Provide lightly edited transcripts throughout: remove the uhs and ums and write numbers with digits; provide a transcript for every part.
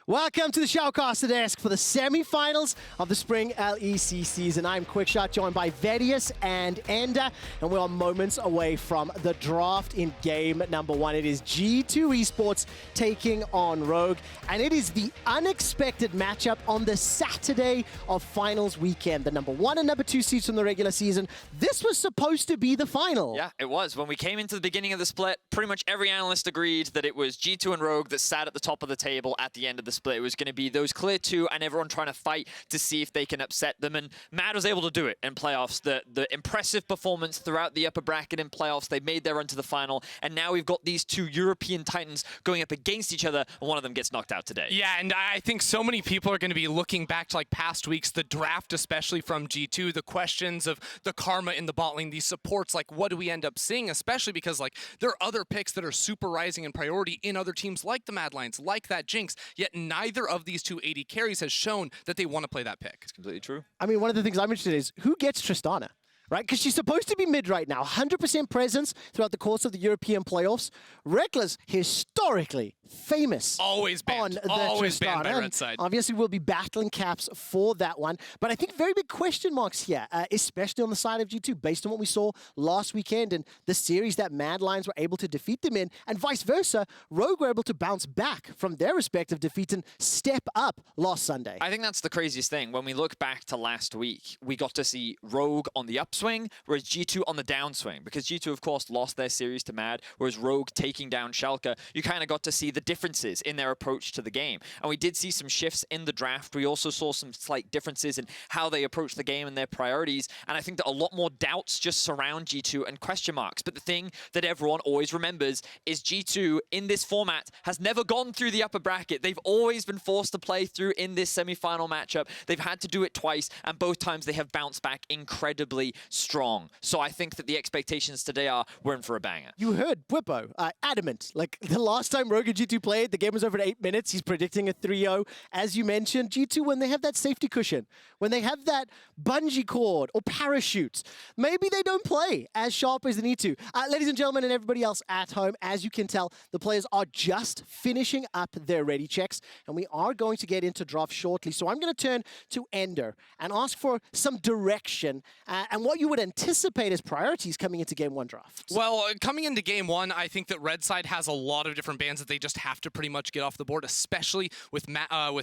Welcome to the Shoutcaster desk for the semi-finals of the Spring LEC season. I'm Quickshot, joined by Vedius and Ender, and we're moments away from the draft in game number 1. It is G2 Esports taking on Rogue, and it is the unexpected matchup on the Saturday of finals weekend. The number 1 and number 2 seeds from the regular season. This was supposed to be the final. Yeah, it was. When we came into the beginning of the split, pretty much every analyst agreed that it was G2 and Rogue that sat at the top of the table at the end of the split. It was going to be those clear two and everyone trying to fight to see if they can upset them. And Mad was able to do it in playoffs. The impressive performance throughout the upper bracket in playoffs. They made their run to the final. And now we've got these two European titans going up against each other. And one of them gets knocked out today. Yeah, and I think so many people are going to be looking back to like past weeks, the draft, especially from G2, the questions of the karma in the bot lane, these supports, like what do we end up seeing? Especially because like there are other picks that are super rising in priority in other teams like the Mad Lions, like that Jinx, yet neither of these two AD carries has shown that they want to play that pick. It's completely true. I mean, one of the things I'm interested in is who gets Tristana? Right? Because she's supposed to be mid right now. 100% presence throughout the course of the European playoffs. Rekkles, historically famous. Always banned. Always banned by Red Side. Obviously, we'll be battling caps for that one. But I think very big question marks here, especially on the side of G2, based on what we saw last weekend and the series that Mad Lions were able to defeat them in, and vice versa. Rogue were able to bounce back from their respective defeats and step up last Sunday. I think that's the craziest thing. When we look back to last week, we got to see Rogue on the upswing, whereas G2 on the downswing. Because G2, of course, lost their series to Mad, whereas Rogue taking down Sjokz, you kind of got to see the differences in their approach to the game. And we did see some shifts in the draft. We also saw some slight differences in how they approach the game and their priorities. And I think that a lot more doubts just surround G2 and question marks. But the thing that everyone always remembers is G2 in this format has never gone through the upper bracket. They've always been forced to play through in this semi-final matchup. They've had to do it twice, and both times they have bounced back incredibly strong. So I think that the expectations today are we're in for a banger. You heard Bwipo, adamant. Like the last time Rogue and G2 played, the game was over in 8 minutes. He's predicting a 3-0. As you mentioned, G2, when they have that safety cushion, when they have that bungee cord or parachute, maybe they don't play as sharp as they need to. Ladies and gentlemen, and everybody else at home, as you can tell, the players are just finishing up their ready checks, and we are going to get into draft shortly. So I'm going to turn to Ender and ask for some direction and what you would anticipate as priorities coming into Game 1 draft. Well, coming into Game 1, I think that Red Side has a lot of different bans that they just have to pretty much get off the board, especially with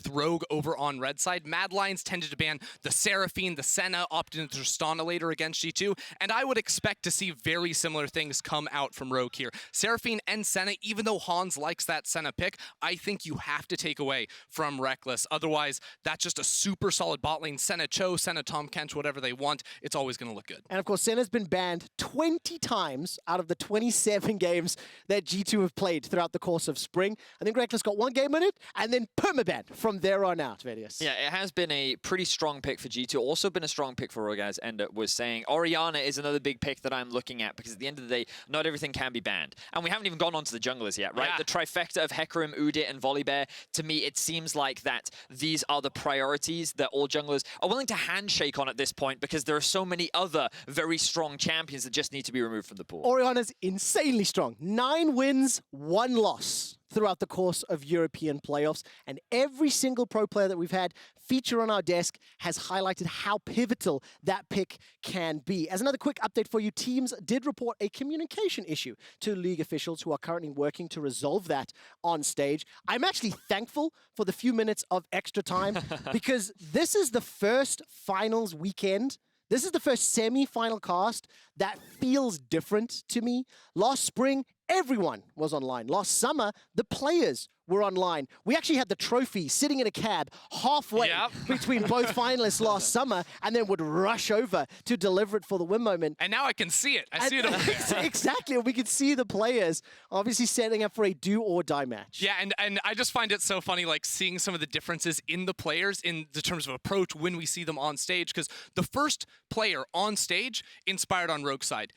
Rogue over on Red Side. Mad Lions tended to ban the Seraphine, the Senna, opted into Tristana later against G2, and I would expect to see very similar things come out from Rogue here. Seraphine and Senna, even though Hans likes that Senna pick, I think you have to take away from Rekkles. Otherwise, that's just a super solid bot lane. Senna Cho, Senna Tom Kench, whatever they want, it's always going to look good. And of course, Senna's been banned 20 times out of the 27 games that G2 have played throughout the course of spring. I think Rekkles got 1 game in it, and then permaban from there on out, Vedius. Yeah, it has been a pretty strong pick for G2. Also been a strong pick for Rogue, as Ender was saying. Orianna is another big pick that I'm looking at, because at the end of the day, not everything can be banned. And we haven't even gone on to the junglers yet, right? Yeah. The trifecta of Hecarim, Udyr, and Volibear, to me, it seems like that these are the priorities that all junglers are willing to handshake on at this point, because there are so many other very strong champions that just need to be removed from the pool. Orianna's insanely strong. 9 wins, 1 loss throughout the course of European playoffs. And every single pro player that we've had feature on our desk has highlighted how pivotal that pick can be. As another quick update for you, teams did report a communication issue to league officials who are currently working to resolve that on stage. I'm actually thankful for the few minutes of extra time because this is the first finals weekend. This is the first semi-final cast that feels different to me. Last spring, everyone was online. Last summer, the players were online. We actually had the trophy sitting in a cab halfway between both finalists last summer, and then would rush over to deliver it for the win moment. And now I can see it. I see it over there. Exactly. We could see the players obviously setting up for a do-or-die match. Yeah, and I just find it so funny, like, seeing some of the differences in the players in the terms of approach when we see them on stage, because the first player on stage inspired on Rogue side.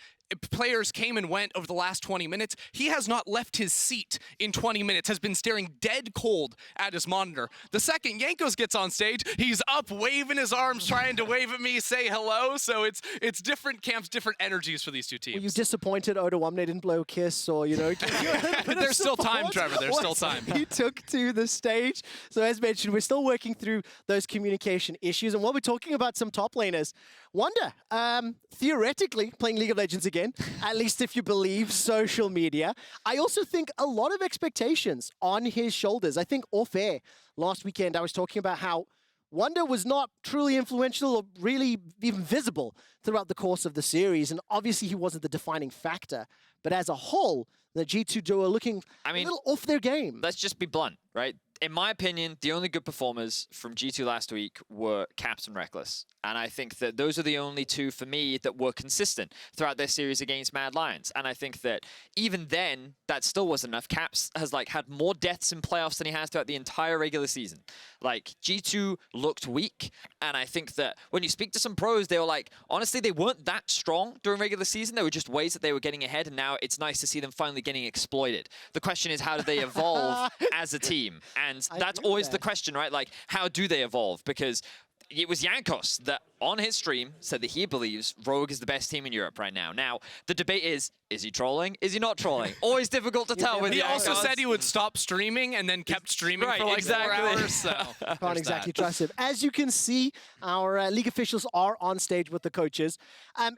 Players came and went over the last 20 minutes. He has not left his seat in 20 minutes, has been staring staring dead cold at his monitor. The second Jankos gets on stage, he's up waving his arms, trying to wave at me, say hello. So it's different camps, different energies for these two teams. Were you disappointed Odoamne didn't blow a kiss or, you know, There's still time, Trevor. There's still time. He took to the stage. So as mentioned, we're still working through those communication issues. And while we're talking about some top laners, Wunder, theoretically playing League of Legends again, at least if you believe social media. I also think a lot of expectations on his shoulders. I think off air last weekend, I was talking about how Wunder was not truly influential or really even visible throughout the course of the series. And obviously he wasn't the defining factor. But as a whole, the G2 duo are looking a little off their game. Let's just be blunt, right? In my opinion, the only good performers from G2 last week were Caps and Rekkles. And I think that those are the only two, for me, that were consistent throughout their series against Mad Lions. And I think that even then, that still wasn't enough. Caps has had more deaths in playoffs than he has throughout the entire regular season. G2 looked weak. And I think that when you speak to some pros, they were honestly, they weren't that strong during regular season. There were just ways that they were getting ahead. And now it's nice to see them finally getting exploited. The question is, how do they evolve as a team? And that's always the question, right? How do they evolve? Because it was Jankos that, on his stream, said that he believes Rogue is the best team in Europe right now. Now, the debate is he trolling? Is he not trolling? Always difficult to tell with Jankos. He also said he would stop streaming and then kept streaming for 4 hours. So can't exactly trust him. As you can see, our league officials are on stage with the coaches.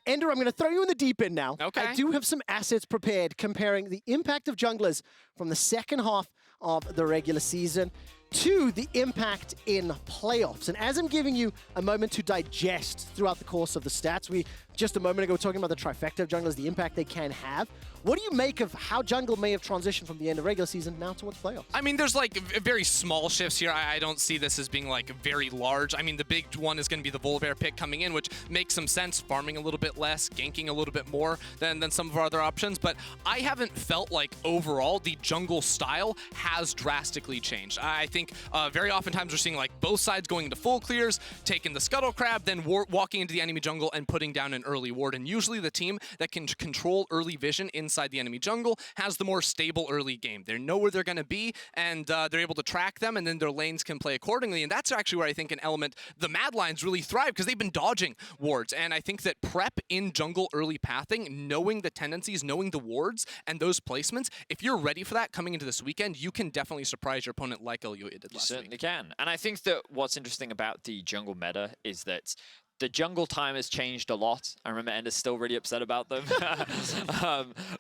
Ender, I'm going to throw you in the deep end now. Okay. I do have some assets prepared comparing the impact of junglers from the second half of the regular season to the impact in playoffs. And as I'm giving you a moment to digest throughout the course of the stats, we just a moment ago were talking about the trifecta of junglers, the impact they can have. What do you make of how jungle may have transitioned from the end of regular season now towards playoffs? I mean, there's very small shifts here. I don't see this as being very large. I mean, the big one is going to be the Volbear pick coming in, which makes some sense, farming a little bit less, ganking a little bit more than some of our other options. But I haven't felt like overall the jungle style has drastically changed. I think very oftentimes we're seeing both sides going into full clears, taking the scuttle crab, then walking into the enemy jungle and putting down an early ward. And usually the team that can control early vision inside the enemy jungle has the more stable early game. They know where they're going to be, and they're able to track them, and then their lanes can play accordingly. And that's actually where I think an element the Mad Lions really thrive, because they've been dodging wards. And I think that prep in jungle early pathing, knowing the tendencies, knowing the wards, and those placements, if you're ready for that coming into this weekend, you can definitely surprise your opponent like LUA did last week. You certainly can. And I think that what's interesting about the jungle meta is that the jungle time has changed a lot. I remember Ender's still really upset about them.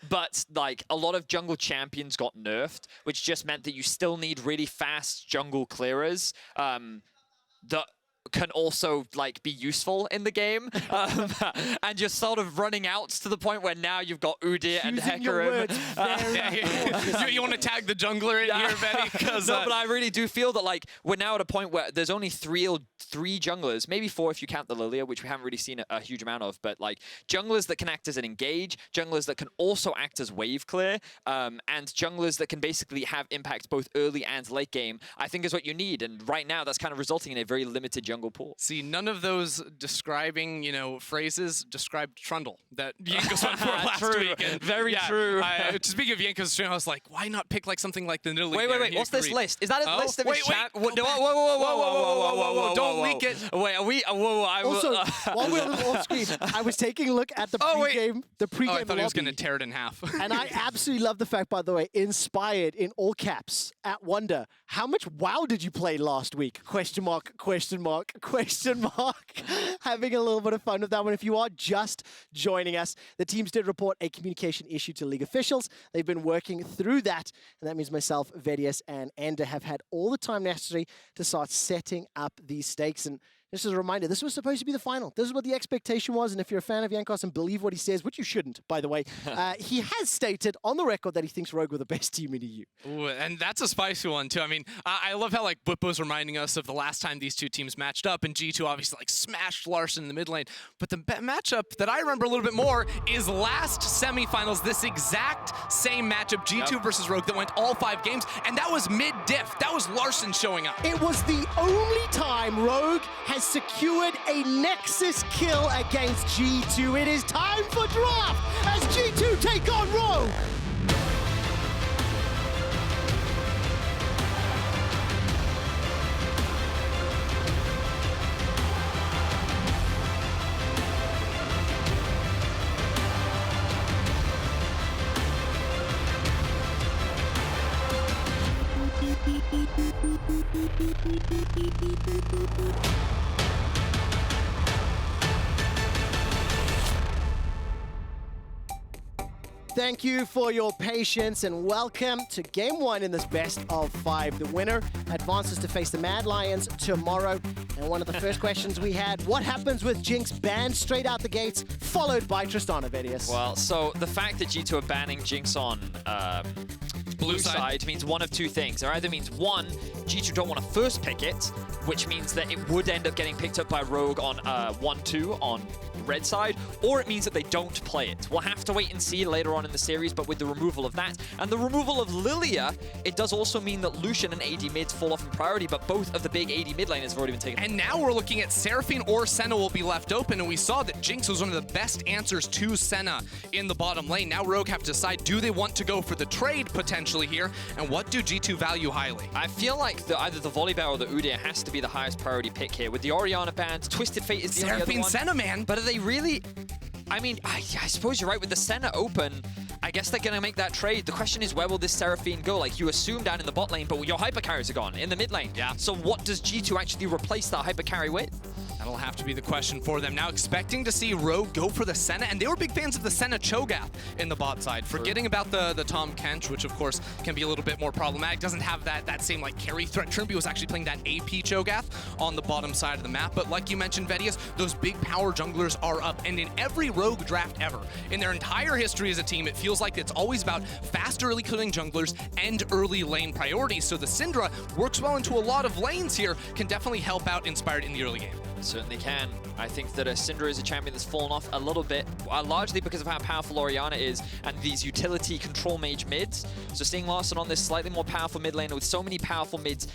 But a lot of jungle champions got nerfed, which just meant that you still need really fast jungle clearers that can also be useful in the game, and just sort of running out to the point where now you've got Udyr and FLICKR. You want to tag the jungler in here, Betty? No, but I really do feel that we're now at a point where there's only three junglers, maybe 4 if you count the Lilia, which we haven't really seen a huge amount of, but junglers that can act as an engage, junglers that can also act as wave clear, and junglers that can basically have impact both early and late game, I think is what you need. And right now that's kind of resulting in a very limited jungle pool. See, none of those describing, phrases described Trundle that Jankos went for last week. And very true. Speaking of Jankos' stream, I was like, why not pick something like the Nidalee? Wait. What's this list? Is that a list of his chat? Whoa. Don't leak it. Wait, are we? Also, while we were off screen, I was taking a look at the pregame. The pregame I thought he was going to tear it in half. And I absolutely love the fact, by the way, inspired in all caps at Wunder. How much WoW did you play last week? Question mark. Having a little bit of fun with that one. If you are just joining us, the teams did report a communication issue to league officials. They've been working through that, and that means myself, Vedius, and Ender have had all the time necessary to start setting up these stakes. And just as a reminder, this was supposed to be the final. This is what the expectation was, and if you're a fan of Jankos and believe what he says, which you shouldn't, by the way, he has stated on the record that he thinks Rogue were the best team in EU. Ooh, and that's a spicy one, too. I mean, I love how, Bwipo's reminding us of the last time these two teams matched up, and G2 obviously, smashed Larssen in the mid lane. But the matchup that I remember a little bit more is last semifinals, this exact same matchup, G2 versus Rogue, that went all 5 games, and that was mid-diff. That was Larssen showing up. It was the only time Rogue has secured a Nexus kill against G2. It is time for draft as G2 take on Rogue. Thank you for your patience and welcome to Game 1 in this best of 5. The winner advances to face the Mad Lions tomorrow. And one of the first questions we had, what happens with Jinx banned straight out the gates, followed by Tristana, Vedius? Well, so the fact that G2 are banning Jinx on blue side means one of two things. It either means, one, G2 don't want to first pick it, which means that it would end up getting picked up by Rogue on 1-2 on red side, or it means that they don't play it. We'll have to wait and see later on in the series, but with the removal of that and the removal of Lilia, it does also mean that Lucian and AD mids fall off in priority, but both of the big AD mid laners have already been taken. And now we're looking at Seraphine or Senna will be left open, and we saw that Jinx was one of the best answers to Senna in the bottom lane. Now Rogue have to decide, do they want to go for the trade potentially here, and what do G2 value highly? I feel like either the Volibear or the Udyr has to be the highest priority pick here. With the Orianna bans, Twisted Fate is the only other Seraphine one. Senna, man. But are they really... I mean, I suppose you're right. With the Senna open, I guess they're going to make that trade. The question is, where will this Seraphine go? Like, you assume down in the bot lane, but your hyper carries are gone in the mid lane. Yeah. So what does G2 actually replace that hyper carry with? That'll have to be the question for them. Now expecting to see Rogue go for the Senna, and they were big fans of the Senna Cho'Gath in the bot side. Forgetting about the Tahm Kench, which of course can be a little bit more problematic. Doesn't have that same like carry threat. Trymbi was actually playing that AP Cho'Gath on the bottom side of the map. But like you mentioned, Vedius, those big power junglers are up. And in every Rogue draft ever, in their entire history as a team, it feels like it's always about fast early killing junglers and early lane priorities. So the Syndra works well into a lot of lanes here, can definitely help out Inspired in the early game. Certainly can. I think that Syndra is a champion that's fallen off a little bit, largely because of how powerful Orianna is and these utility control mage mids. So seeing Larssen on this slightly more powerful mid laner with so many powerful mids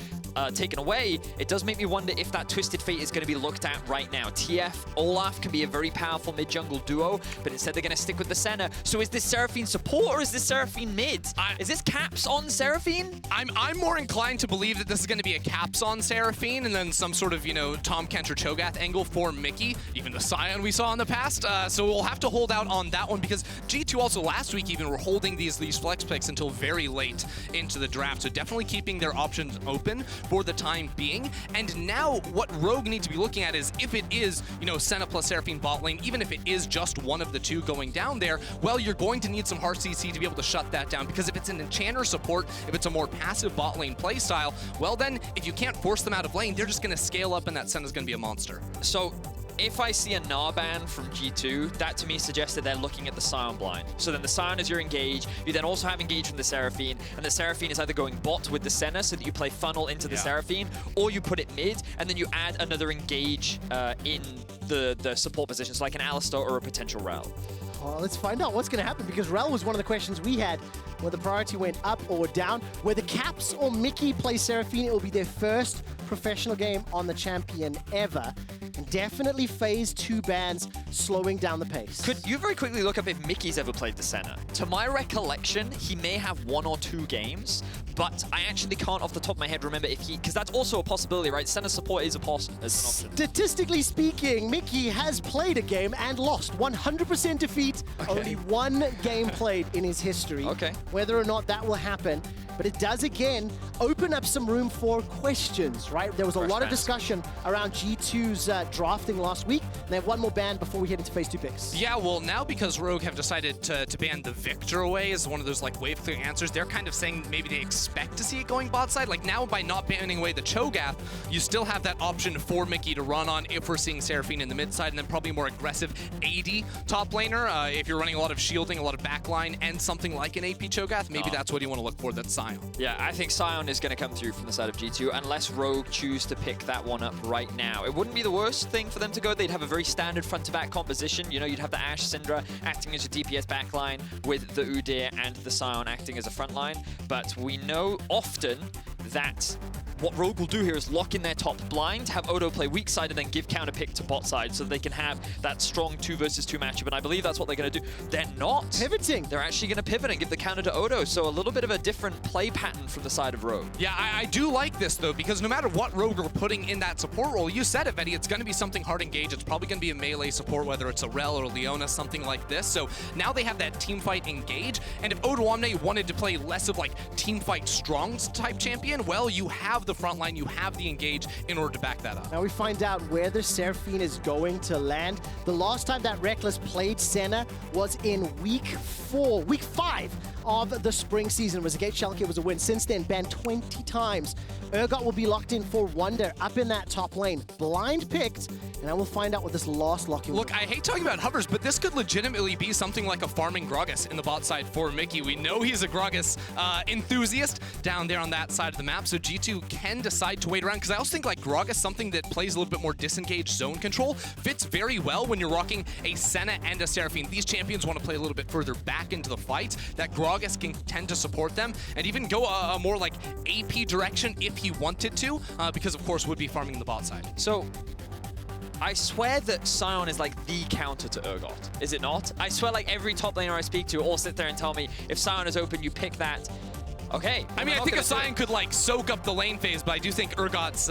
taken away, it does make me wonder if that Twisted Fate is going to be looked at right now. TF, Olaf can be a very powerful mid-jungle duo, but instead they're going to stick with the Senna. So is this Seraphine support or is this Seraphine mid? Is this caps on Seraphine? I'm more inclined to believe that this is going to be a caps on Seraphine and then some sort of, you know, Tahm Kench or Cho'Gath angle for Mikyx, even the Scion we saw in the past. So we'll have to hold out on that one because G2 also last week even were holding these flex picks until very late into the draft. So definitely keeping their options open for the time being. And now what Rogue need to be looking at is if it is, you know, Senna plus Seraphine bot lane, even if it is just one of the two going down there, well, you're going to need some harsh CC to be able to shut that down because if it's an enchanter support, if it's a more passive bot lane playstyle, well then, if you can't force them out of lane, they're just going to scale up and that Senna's going to be a monster. So if I see a Gnar ban from G2, that to me suggests that they're looking at the Scion blind. So then the Scion is your engage, you then also have engage from the Seraphine, and the Seraphine is either going bot with the Senna so that you play funnel into the Seraphine, or you put it mid, and then you add another engage in the support position, so like an Alistar or a potential Rell. Well, let's find out what's going to happen because Rell was one of the questions we had where the priority went up or down. Whether Caps or Mikyx play Seraphine, it will be their first professional game on the champion ever. And definitely phase 2 bans slowing down the pace. Could you very quickly look up if Mikyx ever played the Senna? To my recollection, he may have 1 or 2 games, but I actually can't off the top of my head remember if he, because that's also a possibility, right? Senna support is as an option. Statistically speaking, Mikyx has played a game and lost. 100% defeat, only 1 game played in his history. Okay. Whether or not that will happen, but it does again open up some room for questions, right? There was a lot of discussion around G2's drafting last week, and they have 1 more ban before we head into phase 2 picks. Yeah, well, now because Rogue have decided to ban the Victor away as one of those like wave clear answers, they're kind of saying maybe they expect to see it going bot side. Like now by not banning away the Cho'Gath, you still have that option for Mikyx to run on if we're seeing Seraphine in the mid side, and then probably more aggressive AD top laner. If you're running a lot of shielding, a lot of backline, and something like an AP Cho'Gath, maybe that's what you want to look for, that's Scion. Yeah, I think Scion is going to come through from the side of G2 unless Rogue choose to pick that one up right now. It wouldn't be the worst thing for them to go. They'd have a very standard front-to-back composition. You know, you'd have the Ashe Syndra acting as a DPS backline with the Udyr and the Scion acting as a front line. But we know often that what Rogue will do here is lock in their top blind, have Odo play weak side, and then give counter pick to bot side so they can have that strong 2 versus 2 matchup. And I believe that's what they're going to do. They're not pivoting. They're actually going to pivot and give the counter to Odo. So a little bit of a different play pattern from the side of Rogue. Yeah, I do like this though, because no matter what Rogue are putting in that support role, you said it, Vedi, it's going to be something hard engage. It's probably going to be a melee support, whether it's a Rell or Leona, something like this. So now they have that team fight engage. And if Odoamne wanted to play less of like team fight strong type champion, well, you have the the front line, you have the engage in order to back that up. Now we find out where the Seraphine is going to land. The last time that Rekkles played Senna was in week 5 of the spring season. It was against Sjokz, it was a win. Since then, banned 20 times. Urgot will be locked in for Wunder up in that top lane. Blind picked, and I will find out what this last lock-in Look, I hate talking about hovers, but this could legitimately be something like a farming Gragas in the bot side for Mikyx. We know he's a Gragas enthusiast down there on that side of the map, so G2 can decide to wait around, because I also think like Gragas, something that plays a little bit more disengaged zone control, fits very well when you're rocking a Senna and a Seraphine. These champions want to play a little bit further back into the fight. That Gragas can tend to support them and even go a more like AP direction if he wanted to, because of course would be farming the bot side. So I swear that Sion is like the counter to Urgot, is it not? I swear like every top laner I speak to all sit there and tell me, if Sion is open, you pick that. Okay. I mean, I think a Sion could like soak up the lane phase, but I do think Urgot's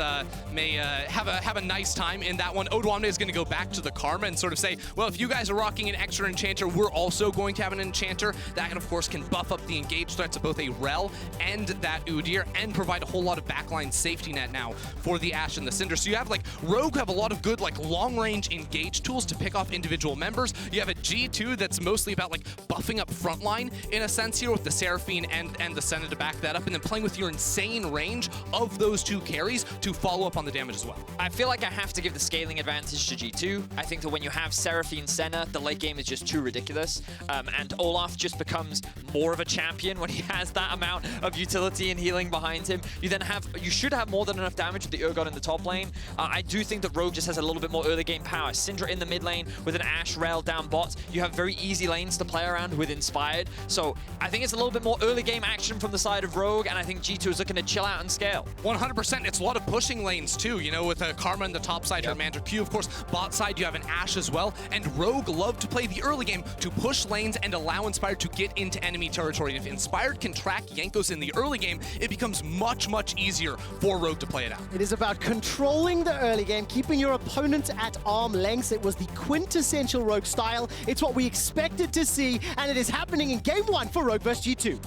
may have a nice time in that one. Odoamne is going to go back to the Karma and sort of say, well, if you guys are rocking an extra enchanter, we're also going to have an enchanter. That can, of course, can buff up the engage threats of both a Rell and that Udyr and provide a whole lot of backline safety net now for the Ashe and the Syndra. So you have like Rogue have a lot of good like long-range engage tools to pick off individual members. You have a G2 that's mostly about like buffing up frontline in a sense here with the Seraphine and the Senna to back that up, and then playing with your insane range of those two carries to follow up on the damage as well. I feel like I have to give the scaling advantage to G2. I think that when you have Seraphine Senna, the late game is just too ridiculous, and Olaf just becomes more of a champion when he has that amount of utility and healing behind him. You should have more than enough damage with the Urgot in the top lane. I do think that Rogue just has a little bit more early game power. Syndra in the mid lane with an Ashe Rell down bot. You have very easy lanes to play around with Inspired, so I think it's a little bit more early game action from the side of Rogue, and I think G2 is looking to chill out and scale. 100%. It's a lot of pushing lanes too, you know, with Karma in the top side, her Commander Q, of course. Bot side, you have an Ashe as well, and Rogue love to play the early game to push lanes and allow Inspired to get into enemy territory. And if Inspired can track Jankos in the early game, it becomes much, much easier for Rogue to play it out. It is about controlling the early game, keeping your opponent at arm length. It was the quintessential Rogue style. It's what we expected to see, and it is happening in Game 1 for Rogue vs G2.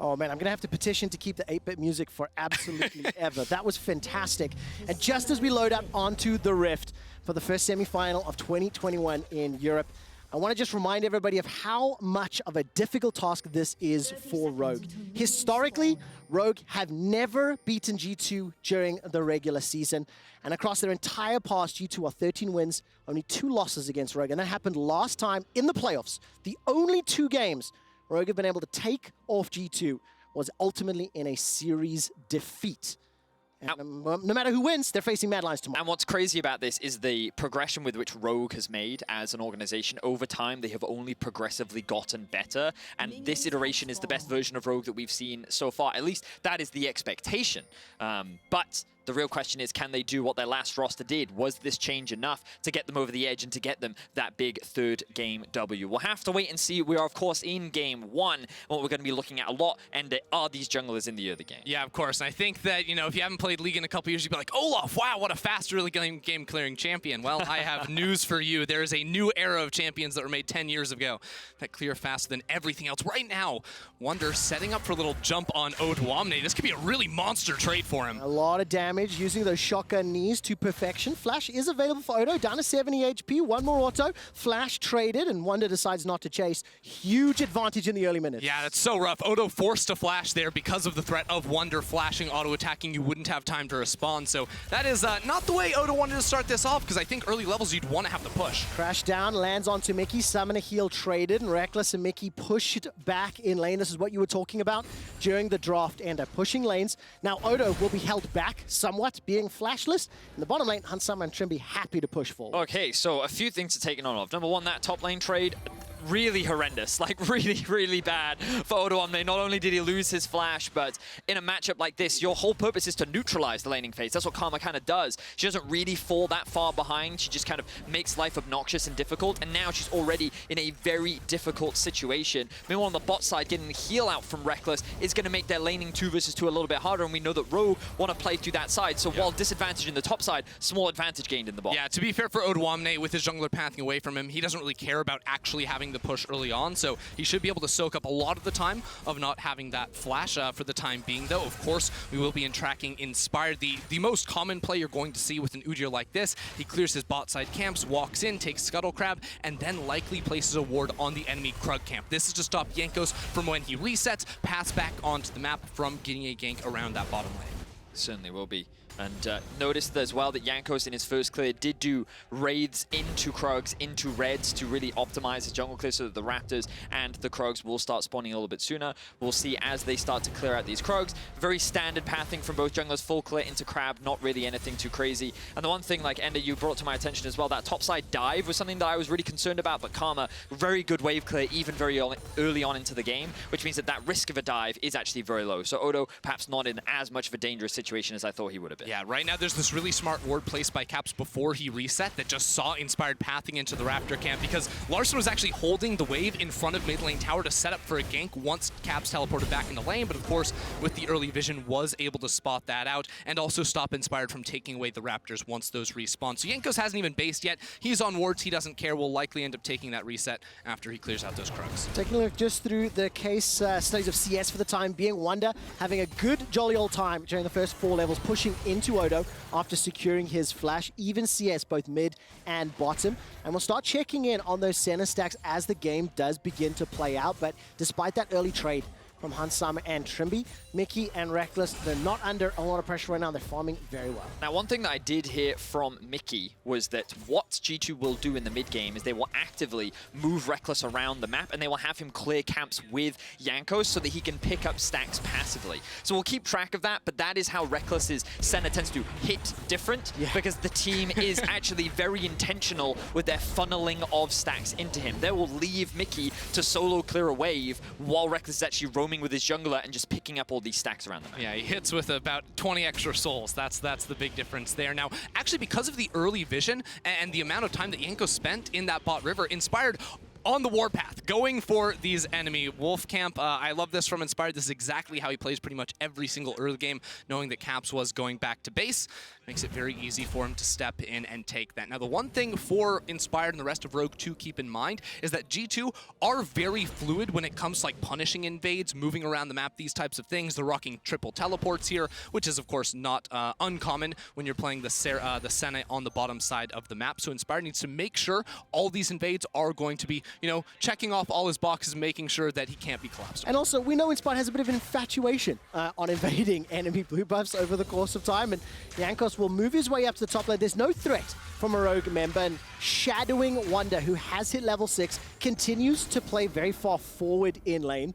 Oh man, I'm gonna have to petition to keep the 8-bit music for absolutely ever. That was fantastic. And just as we load up onto the Rift for the first semi-final of 2021 in Europe, I want to just remind everybody of how much of a difficult task this is for Rogue. Historically, Rogue have never beaten G2 during the regular season. And across their entire past, G2 are 13 wins, only 2 losses against Rogue. And that happened last time in the playoffs. The only 2 games Rogue have been able to take off G2 was ultimately in a series defeat. And no matter who wins, they're facing Mad Lions tomorrow. And what's crazy about this is the progression with which Rogue has made as an organization. Over time, they have only progressively gotten better, and this iteration is the best version of Rogue that we've seen so far. At least that is the expectation. But the real question is, can they do what their last roster did? Was this change enough to get them over the edge and to get them that big 3rd game W? We'll have to wait and see. We are, of course, in Game 1. What we're going to be looking at a lot, and are these junglers in the early game? Yeah, of course. And I think that, you know, if you haven't played League in a couple years, you'd be like, Olaf, wow, what a fast early game clearing champion. Well, I have news for you. There is a new era of champions that were made 10 years ago that clear faster than everything else. Right now, Wunder setting up for a little jump on Odoamne. This could be a really monster trade for him. A lot of damage using those shotgun knees to perfection. Flash is available for Odo, down to 70 HP, 1 more auto. Flash traded, and Wunder decides not to chase. Huge advantage in the early minutes. Yeah, that's so rough. Odo forced to flash there because of the threat of Wunder flashing, auto-attacking. You wouldn't have time to respond. So that is not the way Odo wanted to start this off, because I think early levels you'd want to have the push. Crash down, lands onto Mikyx. Summoner heal traded, and Rekkles and Mikyx pushed back in lane. This is what you were talking about during the draft, and pushing lanes. Now Odo will be held back somewhat, being flashless. In the bottom lane, Hunt Summer and Trymbi happy to push forward. Okay, so a few things to take note of. Number 1, that top lane trade. really horrendous, like really, really bad for Odoamne. Not only did he lose his flash, but in a matchup like this, your whole purpose is to neutralize the laning phase. That's what Karma kind of does. She doesn't really fall that far behind. She just kind of makes life obnoxious and difficult, and now she's already in a very difficult situation. Meanwhile, on the bot side, getting the heal out from Rekkles is going to make their laning 2 versus 2 a little bit harder, and we know that Rogue want to play through that side. So while disadvantage in the top side, small advantage gained in the bot. Yeah, to be fair for Odoamne, with his jungler pathing away from him, he doesn't really care about actually having the push early on, so he should be able to soak up a lot of the time of not having that flash for the time being, though. Of course, we will be in tracking Inspired. The most common play you're going to see with an Udyr like this, he clears his bot side camps, walks in, takes Scuttle Crab, and then likely places a ward on the enemy Krug camp. This is to stop Jankos from, when he resets, pass back onto the map from getting a gank around that bottom lane. Certainly will be. And noticed as well that Jankos in his first clear did do raids into Krugs, into Reds to really optimize his jungle clear so that the Raptors and the Krugs will start spawning a little bit sooner. We'll see as they start to clear out these Krugs. Very standard pathing from both junglers, full clear into Crab, not really anything too crazy. And the one thing, like Ender, you brought to my attention as well, that topside dive was something that I was really concerned about, but Karma, very good wave clear, even very early on into the game, which means that that risk of a dive is actually very low. So Odo perhaps not in as much of a dangerous situation as I thought he would have been. Yeah, right now there's this really smart ward placed by Caps before he reset that just saw Inspired pathing into the Raptor camp, because Larssen was actually holding the wave in front of mid lane tower to set up for a gank once Caps teleported back into lane, but of course with the early vision was able to spot that out and also stop Inspired from taking away the Raptors once those respawn. So Jankos hasn't even based yet. He's on wards, he doesn't care, will likely end up taking that reset after he clears out those Krugs. Taking a look just through the case studies of CS for the time being, Wunder having a good jolly old time during the first 4 levels, pushing into Odo after securing his flash, even CS both mid and bottom. And we'll start checking in on those Senna stacks as the game does begin to play out. But despite that early trade from Hansama and Trymbi, Mikyx and Rekkles, they're not under a lot of pressure right now. They're farming very well. Now, one thing that I did hear from Mikyx was that what G2 will do in the mid game is they will actively move Rekkles around the map, and they will have him clear camps with Jankos so that he can pick up stacks passively. So we'll keep track of that, but that is how Rekkles' Senna tends to hit different, because the team is actually very intentional with their funneling of stacks into him. They will leave Mikyx to solo clear a wave while Rekkles is actually roaming with his jungler and just picking up all these stacks around the map. Yeah, he hits with about 20 extra souls. That's the big difference there. Now, actually, because of the early vision and the amount of time that Jankos spent in that bot river, Inspired on the warpath, going for these enemy wolf camp. I love this from Inspired. This is exactly how he plays pretty much every single early game, knowing that Caps was going back to base. Makes it very easy for him to step in and take that. Now, the one thing for Inspired and the rest of Rogue to keep in mind is that G2 are very fluid when it comes to like punishing invades, moving around the map, these types of things. They're rocking triple teleports here, which is of course not uncommon when you're playing the Senna on the bottom side of the map. So Inspired needs to make sure all these invades are going to be, you know, checking off all his boxes, making sure that he can't be collapsed. And also, we know Inspired has a bit of an infatuation on invading enemy blue buffs over the course of time, and Jankos will move his way up to the top lane. There's no threat from a Rogue member, and shadowing Wunder, who has hit level 6, continues to play very far forward in lane.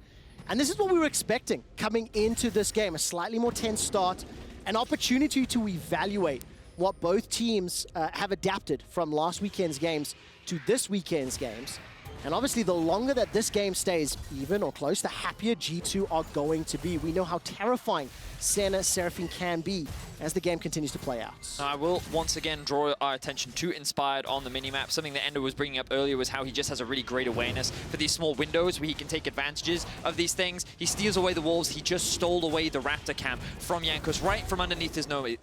And this is what we were expecting coming into this game, a slightly more tense start, an opportunity to evaluate what both teams have adapted from last weekend's games to this weekend's games. And obviously, the longer that this game stays even or close, the happier G2 are going to be. We know how terrifying Senna, Seraphine can be as the game continues to play out. I will once again draw our attention to Inspired on the minimap. Something that Ender was bringing up earlier was how he just has a really great awareness for these small windows where he can take advantages of these things. He steals away the wolves. He just stole away the Raptor camp from Jankos right from underneath his nose.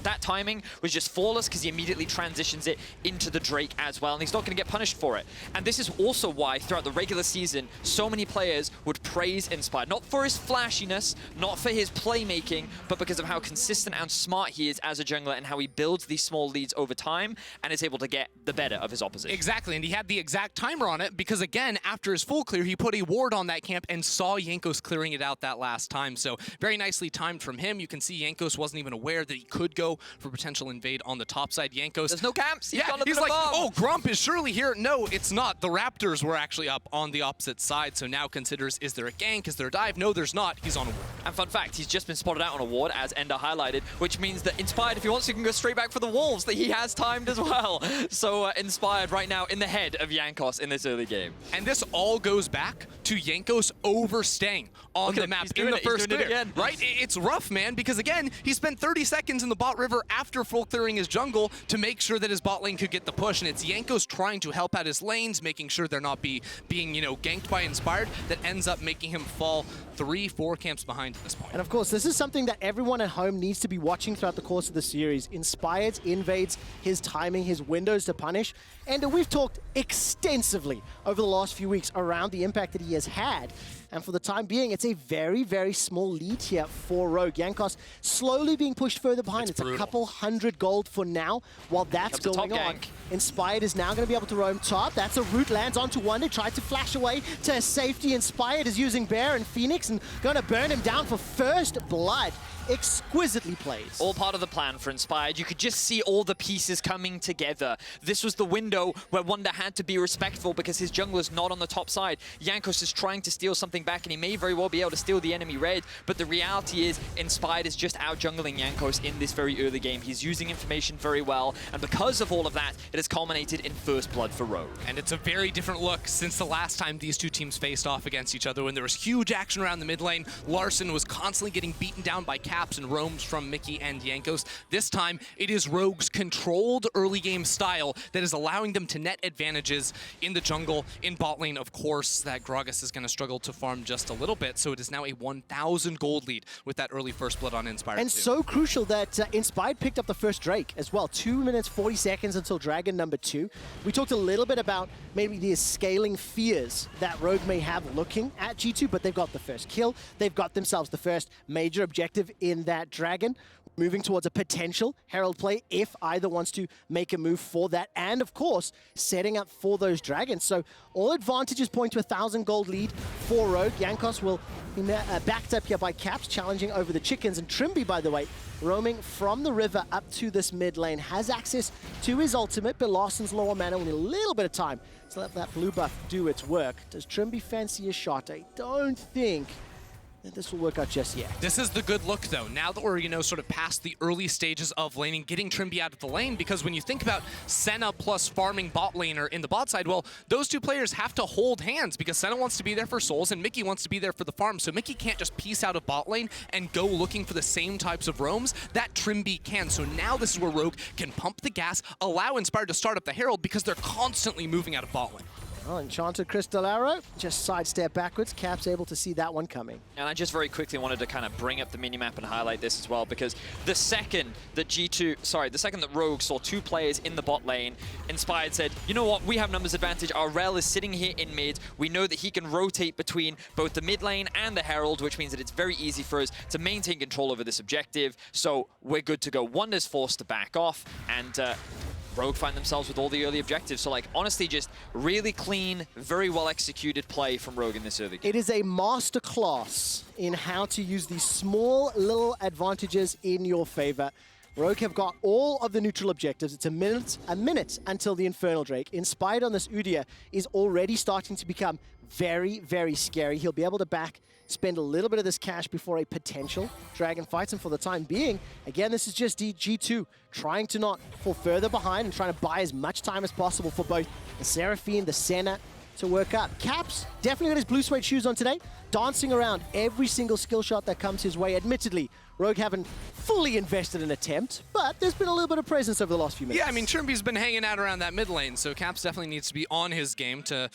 That timing was just flawless because he immediately transitions it into the Drake as well, and he's not going to get punished for it. And this is also why throughout the regular season, so many players would praise Inspired. Not for his flashiness, not for his playmaking, but because of how consistent and smart he is as a jungler and how he builds these small leads over time and is able to get the better of his opposition. Exactly, and he had the exact timer on it because, again, after his full clear, he put a ward on that camp and saw Jankos clearing it out that last time. So very nicely timed from him. You can see Jankos wasn't even aware that he could go for potential invade on the top side. Jankos... There's no camps. He's like, oh, Grump is surely here. No, it's not. The Raptor Raptors were actually up on the opposite side, so now considers, is there a gank, is there a dive? No, there's not. He's on a ward. And fun fact, he's just been spotted out on a ward, as Ender highlighted, which means that Inspired, if he wants, he can go straight back for the Wolves, that he has timed as well. So Inspired right now in the head of Jankos in this early game. And this all goes back to Jankos overstaying on the map in the first clear. Right? It's rough, man, because again, he spent 30 seconds in the bot river after full clearing his jungle to make sure that his bot lane could get the push, and it's Jankos trying to help out his lanes, making sure they're not being, ganked by Inspired, that ends up making him fall 3-4 camps behind at this point. And of course, this is something that everyone at home needs to be watching throughout the course of the series. Inspired's invades, his timing, his windows to punish. And we've talked extensively over the last few weeks around the impact that he has had. And for the time being, it's a very, very small lead here for Rogue. Jankos slowly being pushed further behind. It's a couple hundred gold for now while that's going on. Inspired is now going to be able to roam top. That's a root, lands onto Wunder, tried to flash away to safety. Inspired is using Bear and Phoenix and going to burn him down for first blood. Exquisitely played. All part of the plan for Inspired. You could just see all the pieces coming together. This was the window where Wunder had to be respectful because his jungler's not on the top side. Jankos is trying to steal something back, and he may very well be able to steal the enemy red, but the reality is Inspired is just out-jungling Jankos in this very early game. He's using information very well, and because of all of that, it has culminated in first blood for Rogue. And it's a very different look since the last time these two teams faced off against each other when there was huge action around the mid lane. Larssen was constantly getting beaten down by caps and roams from Mikyx and Jankos. This time, it is Rogue's controlled early game style that is allowing them to net advantages in the jungle. In bot lane, of course, that Gragas is going to struggle to farm just a little bit, so it is now a 1,000 gold lead with that early first blood on Inspired. And so crucial that Inspired picked up the first Drake as well. 2 minutes, 40 seconds until Dragon number 2. We talked a little bit about maybe the scaling fears that Rogue may have looking at G2, but they've got the first kill. They've got themselves the first major objective in that Dragon, moving towards a potential Herald play if either wants to make a move for that, and of course setting up for those Dragons. So all advantages point to 1,000 gold lead for Rogue. Jankos will be backed up here by Caps, challenging over the chickens, and Trymbi, by the way, roaming from the river up to this mid lane, has access to his ultimate, but Larssen's low on mana, will need a little bit of time to let that blue buff do its work. Does Trymbi fancy a shot? I don't think that this will work out just yet. This is the good look, though. Now that we're, sort of past the early stages of laning, getting Trymbi out of the lane, because when you think about Senna plus farming bot laner in the bot side, well, those two players have to hold hands because Senna wants to be there for souls and Mikyx wants to be there for the farm. So Mikyx can't just piece out of bot lane and go looking for the same types of roams that Trymbi can. So now this is where Rogue can pump the gas, allow Inspired to start up the Herald because they're constantly moving out of bot lane. Oh, Enchanted Crystal Arrow, just sidestep backwards. Cap's able to see that one coming. And I just very quickly wanted to kind of bring up the minimap and highlight this as well, because the second that Rogue saw two players in the bot lane, Inspired said, you know what, we have numbers advantage. Our Rell is sitting here in mid. We know that he can rotate between both the mid lane and the Herald, which means that it's very easy for us to maintain control over this objective. So we're good to go. Wunder's forced to back off, and Rogue find themselves with all the early objectives. So, honestly, just really clean, very well executed play from Rogue in this early game. It is a masterclass in how to use these small little advantages in your favor. Rogue have got all of the neutral objectives. It's a minute until the Infernal Drake. Inspired on this Udyr is already starting to become very, very scary. He'll be able to spend a little bit of this cash before a potential Dragon fights, and for the time being, again, this is just G2 trying to not fall further behind and trying to buy as much time as possible for both the Seraphine, the Senna to work up. Caps definitely got his blue suede shoes on today, dancing around every single skill shot that comes his way. Admittedly, Rogue haven't fully invested an attempt, but there's been a little bit of presence over the last few minutes. Yeah, I mean, Trymbi's been hanging out around that mid lane, so Caps definitely needs to be on his game to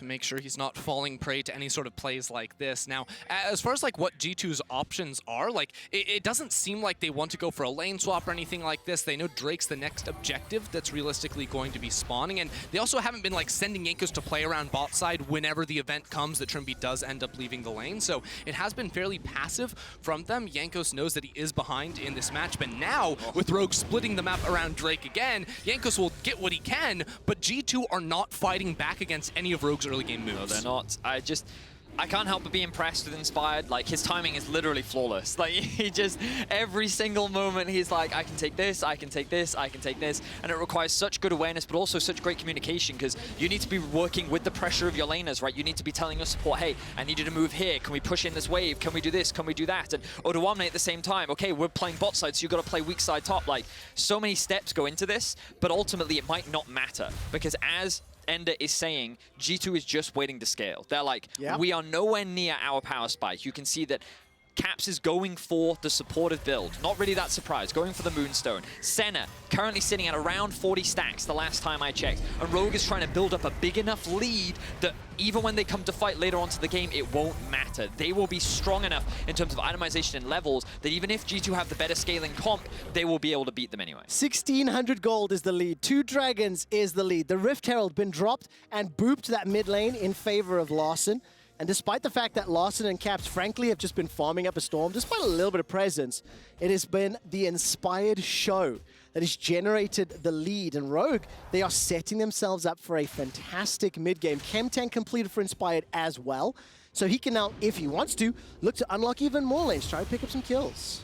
make sure he's not falling prey to any sort of plays like this. Now, as far as what G2's options are, it doesn't seem like they want to go for a lane swap or anything like this. They know Drake's the next objective that's realistically going to be spawning, and they also haven't been sending Jankos to play around bot side whenever the event comes that Trymbi does end up leaving the lane. So it has been fairly passive from them. Jankos knows that he is behind in this match, but now with Rogue splitting the map around Drake again, Jankos will get what he can, but G2 are not fighting back against any of Rogue's early game moves. No, they're not. I can't help but be impressed with Inspired. Like, his timing is literally flawless. Like, he just, every single moment, he's like, I can take this, I can take this, I can take this. And it requires such good awareness, but also such great communication, because you need to be working with the pressure of your laners, right? You need to be telling your support, hey, I need you to move here. Can we push in this wave? Can we do this? Can we do that? And Odoamne at the same time, okay, we're playing bot side, so you've got to play weak side top. Like, so many steps go into this, but ultimately it might not matter, because as Ender is saying, G2 is just waiting to scale. They're like, we are nowhere near our power spike. You can see that Caps is going for the supportive build. Not really that surprised, going for the Moonstone. Senna currently sitting at around 40 stacks the last time I checked. And Rogue is trying to build up a big enough lead that even when they come to fight later on to the game, it won't matter. They will be strong enough in terms of itemization and levels that even if G2 have the better scaling comp, they will be able to beat them anyway. 1,600 gold is the lead. 2 dragons is the lead. The Rift Herald been dropped and booped that mid lane in favor of Larssen. And despite the fact that Larssen and Caps, frankly, have just been farming up a storm, despite a little bit of presence, it has been the Inspired show that has generated the lead. And Rogue, they are setting themselves up for a fantastic mid-game. Chemtank completed for Inspired as well. So he can now, if he wants to, look to unlock even more lanes, try to pick up some kills.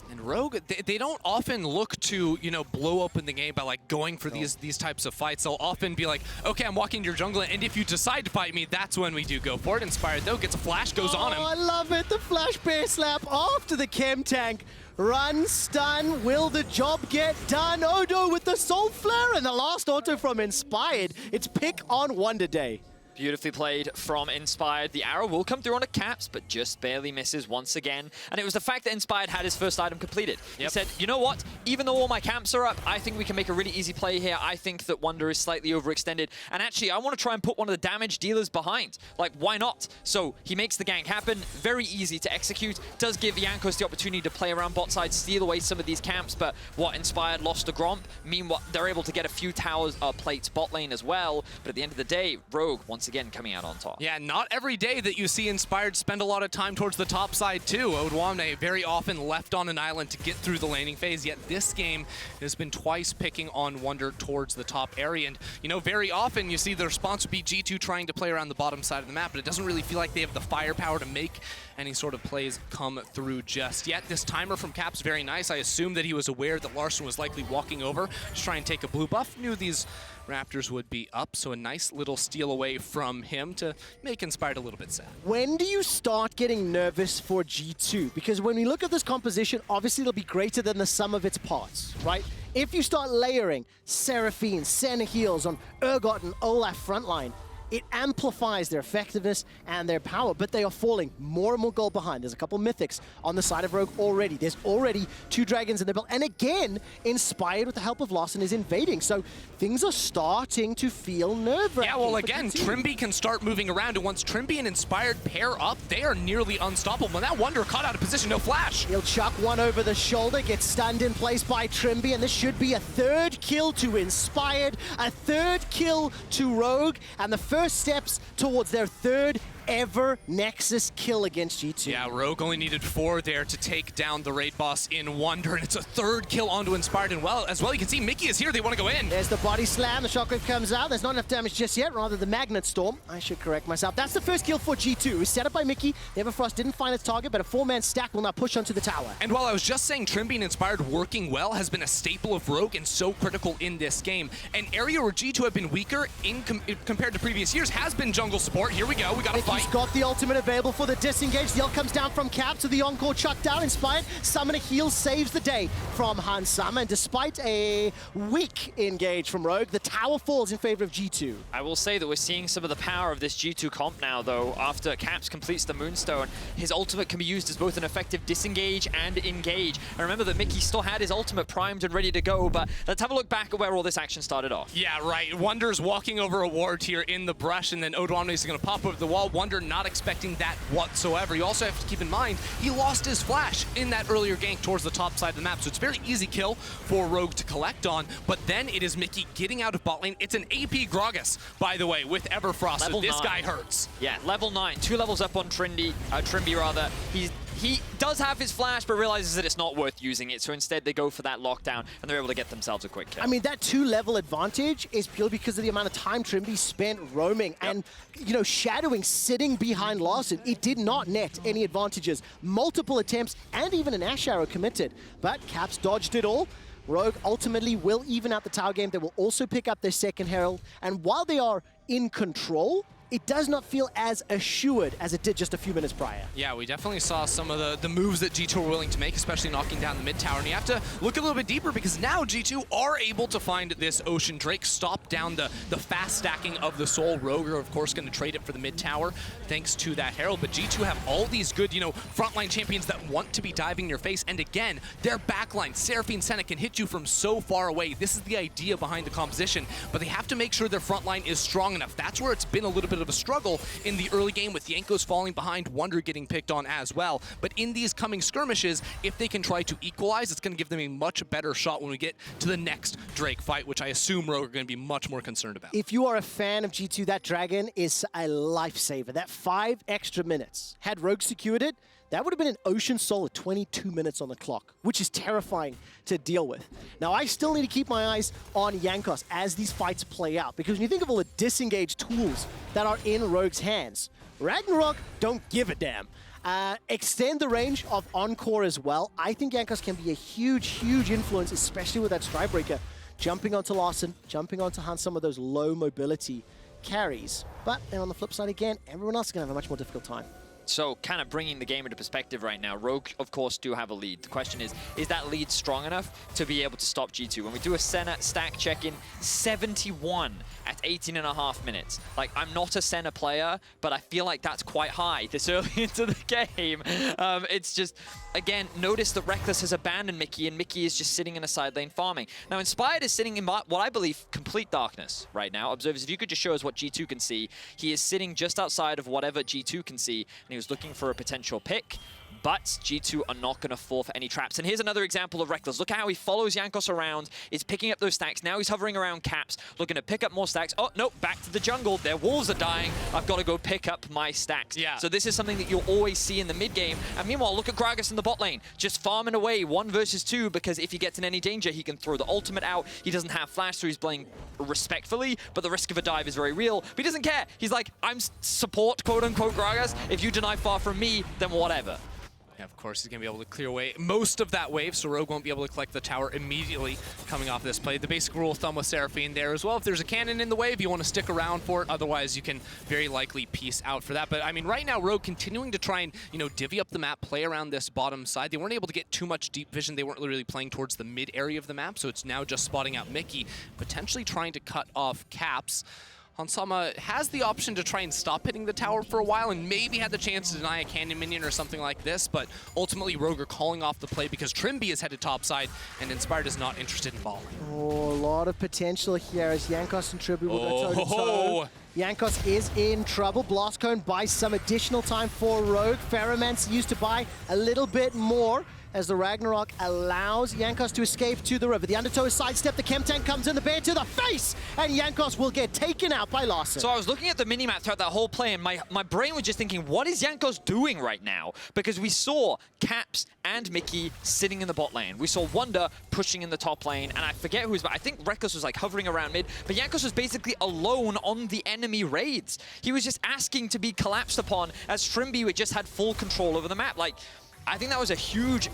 And Rogue, they don't often look to, you know, blow open the game by like going for these types of fights. They'll often be like, okay, I'm walking your jungle, and if you decide to fight me, that's when we do go for it. Inspired though, gets a flash, goes on him. I love it. The flash bear slap after the chem tank. Run, stun, will the job get done? Odo with the soul flare and the last auto from Inspired. It's pick on Wunder Day. Beautifully played from Inspired. The arrow will come through on a Caps, but just barely misses once again. And it was the fact that Inspired had his first item completed. He said, you know what? Even though all my camps are up, I think we can make a really easy play here. I think that Wunder is slightly overextended. And actually, I want to try and put one of the damage dealers behind. Like, why not? So he makes the gank happen. Very easy to execute. Does give Jankos the opportunity to play around bot side, steal away some of these camps. But what, Inspired lost a Gromp. Meanwhile, they're able to get a few towers plates bot lane as well. But at the end of the day, Rogue, once again, coming out on top. Yeah, not every day that you see Inspired spend a lot of time towards the top side too. Odoamne very often left on an island to get through the laning phase, yet this game has been twice picking on Wunder towards the top area. And, you know, very often you see the response would be G2 trying to play around the bottom side of the map, but it doesn't really feel like they have the firepower to make any sort of plays come through just yet. This timer from Caps, very nice. I assume that he was aware that Larssen was likely walking over to try and take a blue buff. Knew these Raptors would be up, so a nice little steal away from him to make Inspired a little bit sad. When do you start getting nervous for G2? Because when we look at this composition, obviously it'll be greater than the sum of its parts, right? If you start layering Seraphine, Senna heals on Urgot and Olaf frontline, it amplifies their effectiveness and their power, but they are falling more and more gold behind. There's a couple Mikyx on the side of Rogue already. There's already 2 dragons in the belt. And again, Inspired with the help of Larssen is invading. So things are starting to feel nerve-wracking. Yeah, well, again, Trymbi can start moving around, and once Trymbi and Inspired pair up, they are nearly unstoppable. And that Wunder caught out of position, no flash. He'll chuck one over the shoulder, gets stunned in place by Trymbi, and this should be a 3rd kill to Inspired, a 3rd kill to Rogue, and the first steps towards their 3rd ever Nexus kill against G2. Yeah, Rogue only needed 4 there to take down the raid boss in Wunder, and it's a 3rd kill onto Inspired. And as well, you can see Mikyx is here. They want to go in. There's the body slam. The shockwave comes out. There's not enough damage just yet. Rather, the magnet storm. I should correct myself. That's the first kill for G2. It was set up by Mikyx. Neverfrost didn't find its target, but a 4-man stack will now push onto the tower. And while I was just saying Trymbi and Inspired working well has been a staple of Rogue and so critical in this game, an area where G2 have been weaker compared to previous years has been jungle support. Here we go. We got to fight. He's got the ultimate available for the disengage. The ult comes down from Cap to the encore chuck down. Inspired, Summoner heal saves the day from Hansama. And despite a weak engage from Rogue, the tower falls in favor of G2. I will say that we're seeing some of the power of this G2 comp now, though. After Caps completes the Moonstone, his ultimate can be used as both an effective disengage and engage. And remember that Mikyx still had his ultimate primed and ready to go, but let's have a look back at where all this action started off. Yeah, right. Wunder's walking over a ward here in the brush, and then Odoamne is going to pop over the wall. Wunder not expecting that whatsoever. You also have to keep in mind, he lost his flash in that earlier gank towards the top side of the map, so it's a very easy kill for Rogue to collect on, but then it is Mikyx getting out of bot lane. It's an AP Gragas, by the way, with Everfrost, so this guy hurts. Yeah, level 9, 2 levels up on Trymbi rather. He's he does have his flash, but realizes that it's not worth using it. So instead, they go for that lockdown, and they're able to get themselves a quick kill. I mean, that 2-level advantage is purely because of the amount of time Trymbi spent roaming and, you know, shadowing, sitting behind Larssen. It did not net any advantages. Multiple attempts and even an Ashe arrow committed, but Caps dodged it all. Rogue ultimately will even out the tower game. They will also pick up their second Herald, and while they are in control, it does not feel as assured as it did just a few minutes prior. Yeah, we definitely saw some of the moves that G2 were willing to make, especially knocking down the mid tower. And you have to look a little bit deeper because now G2 are able to find this Ocean Drake, stop down the fast stacking of the Soul. Rogue are, of course, going to trade it for the mid tower thanks to that Herald. But G2 have all these good, you know, frontline champions that want to be diving in your face. And again, their backline, Seraphine, Senna, can hit you from so far away. This is the idea behind the composition, but they have to make sure their frontline is strong enough. That's where it's been a little bit of a struggle in the early game with Jankos falling behind, Wunder getting picked on as well. But in these coming skirmishes, if they can try to equalize, it's going to give them a much better shot when we get to the next Drake fight, which I assume Rogue are going to be much more concerned about. If you are a fan of G2, that Dragon is a lifesaver. That 5 extra minutes, had Rogue secured it, that would have been an Ocean Soul at 22 minutes on the clock, which is terrifying to deal with. Now, I still need to keep my eyes on Jankos as these fights play out, because when you think of all the disengaged tools that are in Rogue's hands, Ragnarok don't give a damn. Extend the range of Encore as well. I think Jankos can be a huge, huge influence, especially with that Strikebreaker. Jumping onto Larssen, jumping onto Hunt, some of those low mobility carries. But then on the flip side again, everyone else is going to have a much more difficult time. So kind of bringing the game into perspective right now, Rogue, of course, do have a lead. The question is that lead strong enough to be able to stop G2? When we do a Senna stack check-in, 71 at 18.5 minutes. Like, I'm not a Senna player, but I feel like that's quite high this early into the game. It's just, again, notice that Rekkles has abandoned Mikyx, and Mikyx is just sitting in a side lane farming. Now, Inspired is sitting in what I believe complete darkness right now. Observers, if you could just show us what G2 can see, he is sitting just outside of whatever G2 can see, and he was looking for a potential pick. But G2 are not going to fall for any traps. And here's another example of Rekkles. Look at how he follows Jankos around, is picking up those stacks. Now he's hovering around Caps, looking to pick up more stacks. Oh, no, back to the jungle. Their wolves are dying. I've got to go pick up my stacks. Yeah. So this is something that you'll always see in the mid game. And meanwhile, look at Gragas in the bot lane, just farming away 1 versus 2, because if he gets in any danger, he can throw the ultimate out. He doesn't have flash, so he's playing respectfully, but the risk of a dive is very real. But he doesn't care. He's like, I'm support, quote-unquote, Gragas. If you deny far from me, then whatever. Yeah, of course, he's going to be able to clear away most of that wave, so Rogue won't be able to collect the tower immediately coming off this play. The basic rule of thumb with Seraphine there as well. If there's a cannon in the wave, you want to stick around for it. Otherwise, you can very likely peace out for that. But, I mean, right now, Rogue continuing to try and, you know, divvy up the map, play around this bottom side. They weren't able to get too much deep vision. They weren't really playing towards the mid area of the map, so it's now just spotting out Mikyx, potentially trying to cut off Caps. Hansama has the option to try and stop hitting the tower for a while and maybe had the chance to deny a cannon minion or something like this, but ultimately Rogue are calling off the play because Trymbi is headed topside and Inspired is not interested in balling. Oh, a lot of potential here as Jankos and Trymbi will go toe-to-toe. Jankos is in trouble. Blast Cone buys some additional time for Rogue. Ferromancer used to buy a little bit more as the Ragnarok allows Jankos to escape to the river. The Undertow is sidestepped, the Chem Tank comes in, the bear to the face, and Jankos will get taken out by Larssen. So I was looking at the minimap throughout that whole play, and my brain was just thinking, what is Jankos doing right now? Because we saw Caps and Mikyx sitting in the bot lane. We saw Wunder pushing in the top lane, and I forget who was, but I think Rekkles was like hovering around mid, but Jankos was basically alone on the enemy raids. He was just asking to be collapsed upon as Trymbi just had full control over the map. Like, I think that was a huge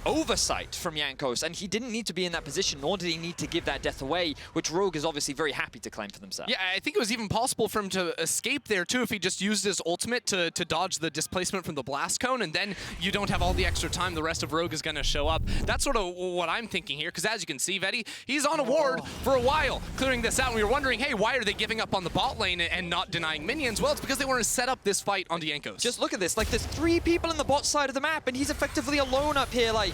oversight from Jankos, and he didn't need to be in that position, nor did he need to give that death away, which Rogue is obviously very happy to claim for themselves. Yeah, I think it was even possible for him to escape there too if he just used his ultimate to dodge the displacement from the blast cone, and then you don't have all the extra time the rest of Rogue is going to show up. That's sort of what I'm thinking here, because as you can see, Vedi, he's on a ward for a while, clearing this out, and we were wondering, hey, why are they giving up on the bot lane and not denying minions? Well, it's because they want to set up this fight onto Jankos. Just look at this, like there's 3 people in the bot side of the map, and he's effectively alone up here, like...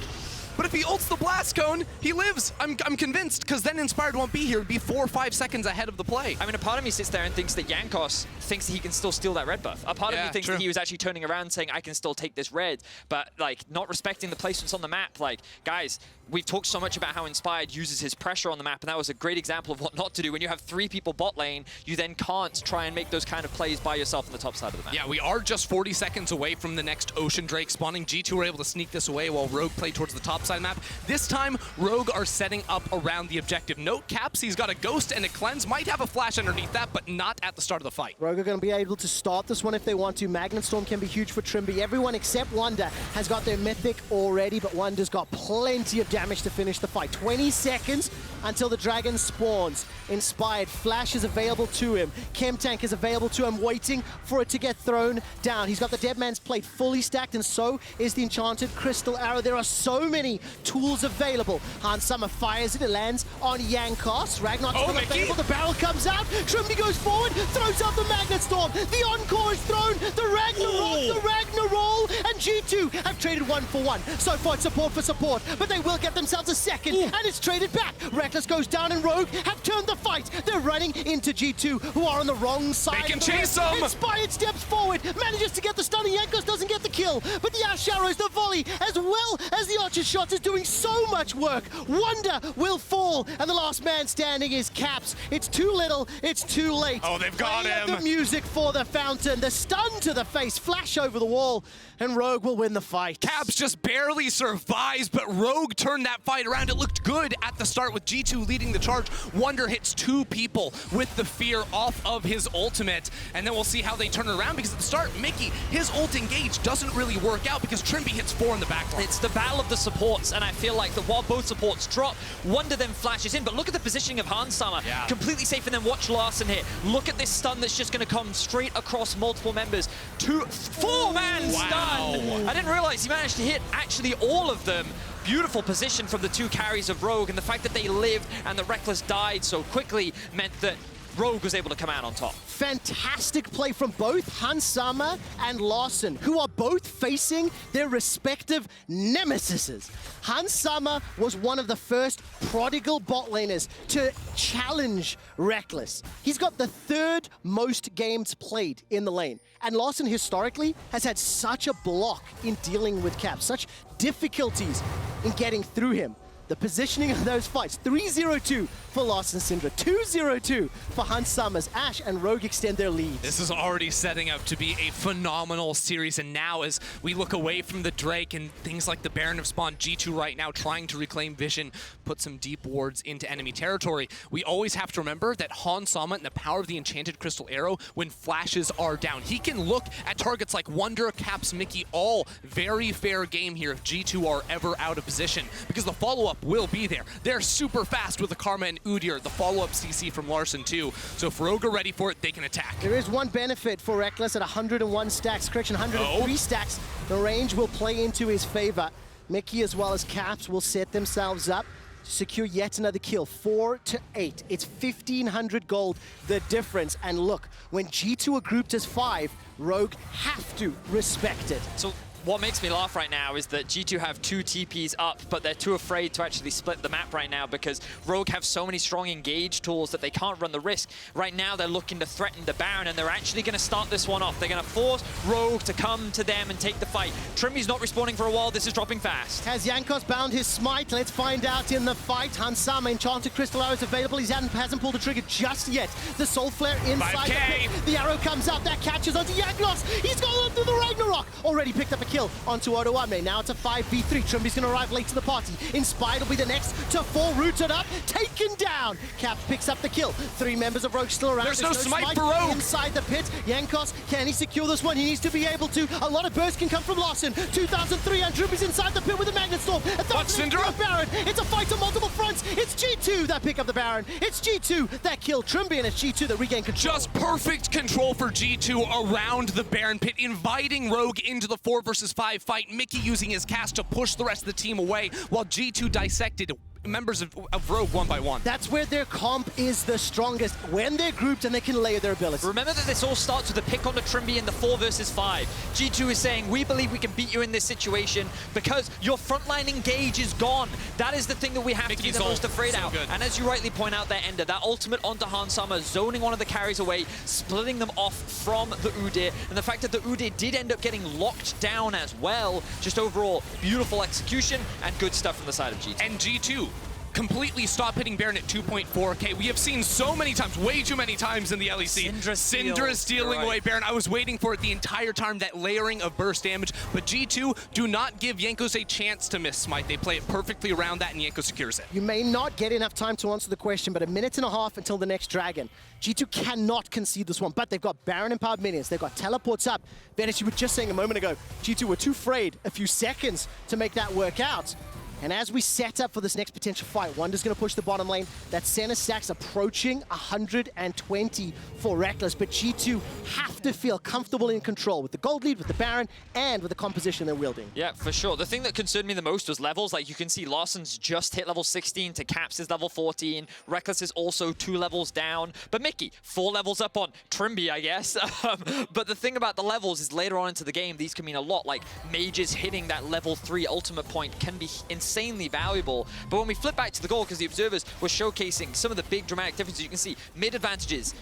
But if he ults the blast cone, he lives. I'm convinced, because then Inspired won't be here. It'd be 4 or 5 seconds ahead of the play. I mean, a part of me sits there and thinks that Jankos thinks that he can still steal that red buff. A part of me thinks that he was actually turning around saying, I can still take this red, but like not respecting the placements on the map. Like, guys, we've talked so much about how Inspired uses his pressure on the map, and that was a great example of what not to do. When you have 3 people bot lane, you then can't try and make those kind of plays by yourself on the top side of the map. Yeah, we are just 40 seconds away from the next Ocean Drake spawning. G2 were able to sneak this away while Rogue played towards the top side of the map. This time, Rogue are setting up around the objective. Note Caps, he's got a Ghost and a Cleanse, might have a Flash underneath that, but not at the start of the fight. Rogue are going to be able to start this one if they want to. Magnet Storm can be huge for Trymbi. Everyone except Wunder has got their Mythic already, but Wunder's got plenty of damage to finish the fight. 20 seconds until the dragon spawns. Inspired, Flash is available to him. Chem Tank is available to him, waiting for it to get thrown down. He's got the Dead Man's Plate fully stacked, and so is the Enchanted Crystal Arrow. There are so many tools available. Hans Summer fires it, it lands on Jankos. Ragnar's still available, the barrel comes out. Trymbi goes forward, throws out the Magnet Storm. The Encore is thrown, the Ragnarok, the Ragnarol, and G2 have traded 1 for 1. So far it's support for support, but they will get themselves a second, and it's traded back. Rekkles goes down, and Rogue have turned the fight. They're running into G2, who are on the wrong side. They can chase them! Inspired steps forward, manages to get the stun, and Jankos doesn't get the kill. But the Ashe arrows, the volley, as well as the Archer shot is doing so much work. Wunder will fall, and the last man standing is Caps. It's too little, it's too late. Oh, they've got him! The music for the fountain, the stun to the face, flash over the wall, and Rogue will win the fight. Caps just barely survives, but Rogue turned that fight around. It looked good at the start with G2 leading the charge. Wunder hits 2 people with the fear off of his ultimate, and then we'll see how they turn it around, because at the start, Mikyx, his ult engage doesn't really work out because Trymbi hits 4 in the backline. It's the battle of the supports, and I feel like that while both supports drop, Wunder then flashes in, but look at the positioning of Hans Summer. Yeah. Completely safe, and then watch Larssen here. Look at this stun that's just going to come straight across multiple members. 4-man stun! I didn't realize he managed to hit actually all of them. Beautiful position from the 2 carries of Rogue, and the fact that they lived and the Rekkles died so quickly meant that Rogue was able to come out on top. Fantastic play from both Hans Summer and Larssen, who are both facing their respective nemesises. Hans Summer was one of the first prodigal bot laners to challenge Rekkles. He's got the 3rd most games played in the lane. And Larssen historically has had such a block in dealing with Caps, such difficulties in getting through him. The positioning of those fights, 3-0-2 for Larssen Syndra, 2-0-2 for Hans Summers. Ashe and Rogue extend their leads. This is already setting up to be a phenomenal series, and now as we look away from the Drake and things like the Baron have spawned, G2 right now trying to reclaim vision, put some deep wards into enemy territory. We always have to remember that Hans Summer and the power of the Enchanted Crystal Arrow, when flashes are down, he can look at targets like Wunder, Caps, Mikyx, all very fair game here if G2 are ever out of position, because the follow-up will be there. They're super fast with the Karma and Udyr, the follow-up CC from Larssen too. So if Rogue are ready for it, they can attack. There is one benefit for Rekkles at 101 stacks, correction, 103 stacks. The range will play into his favor. Mikyx as well as Caps will set themselves up to secure yet another kill, 4-8. It's 1,500 gold, the difference. And look, when G2 are grouped as 5, Rogue have to respect it. So what makes me laugh right now is that G2 have 2 TPs up, but they're too afraid to actually split the map right now because Rogue have so many strong engage tools that they can't run the risk. Right now, they're looking to threaten the Baron, and they're actually going to start this one off. They're going to force Rogue to come to them and take the fight. Trymbi's not respawning for a while. This is dropping fast. Has Jankos bound his smite? Let's find out in the fight. Hans Summer, Enchanted Crystal Arrow is available. He hasn't pulled the trigger just yet. The Soul Flare inside the pit. The arrow comes out. That catches onto Jankos. He's gone through the Ragnarok. Already picked up a kill onto Odoamne. Now it's a 5v3. Trymbi's going to arrive late to the party. Inspired will be the next to fall rooted up. Taken down. Caps picks up the kill. 3 members of Rogue still around. There's no smite for Rogue. Inside the pit. Jankos, can he secure this one? He needs to be able to. A lot of burst can come from Larssen. 2,300. Trymbi's inside the pit with a Magnet Storm. What's Syndra? Baron. It's a fight on multiple fronts. It's G2 that pick up the Baron. It's G2 that kill Trymbi, and it's G2 that regain control. Just perfect control for G2 around the Baron pit, inviting Rogue into the 4 versus 5 fight. Mikyx using his cast to push the rest of the team away, while G2 dissected members of Rogue one by one. That's where their comp is the strongest, when they're grouped and they can layer their abilities. Remember that this all starts with a pick on the Trymbi in the 4 versus 5. G2 is saying, we believe we can beat you in this situation because your frontline engage is gone. That is the thing that we have to be the most afraid of. And as you rightly point out there, Ender, that ultimate onto Hans Sama, zoning one of the carries away, splitting them off from the Udyr, and the fact that the Udyr did end up getting locked down as well. Just overall, beautiful execution and good stuff from the side of G2. And G2 completely stop hitting Baron at 2.4k. We have seen so many times, way too many times in the LEC. Syndra stealing away Baron. I was waiting for it the entire time, that layering of burst damage. But G2 do not give Jankos a chance to miss Smite. They play it perfectly around that, and Jankos secures it. You may not get enough time to answer the question, but 1.5 minutes until the next dragon. G2 cannot concede this one, but they've got Baron empowered minions. They've got teleports up. Vedius, you were just saying a moment ago, G2 were too afraid a few seconds to make that work out. And as we set up for this next potential fight, Wunder's going to push the bottom lane. That Senna stack's approaching 120 for Rekkles, but G2 have to feel comfortable in control with the gold lead, with the Baron, and with the composition they're wielding. Yeah, for sure. The thing that concerned me the most was levels. Like, you can see Larssen's just hit level 16 to Caps is level 14. Rekkles is also 2 levels down. But Mikyx, 4 levels up on Trymbi, I guess. But the thing about the levels is later on into the game, these can mean a lot. Like, mages hitting that level 3 ultimate point can be insanely valuable. But when we flip back to the goal, because the observers were showcasing some of the big dramatic differences, you can see mid advantages,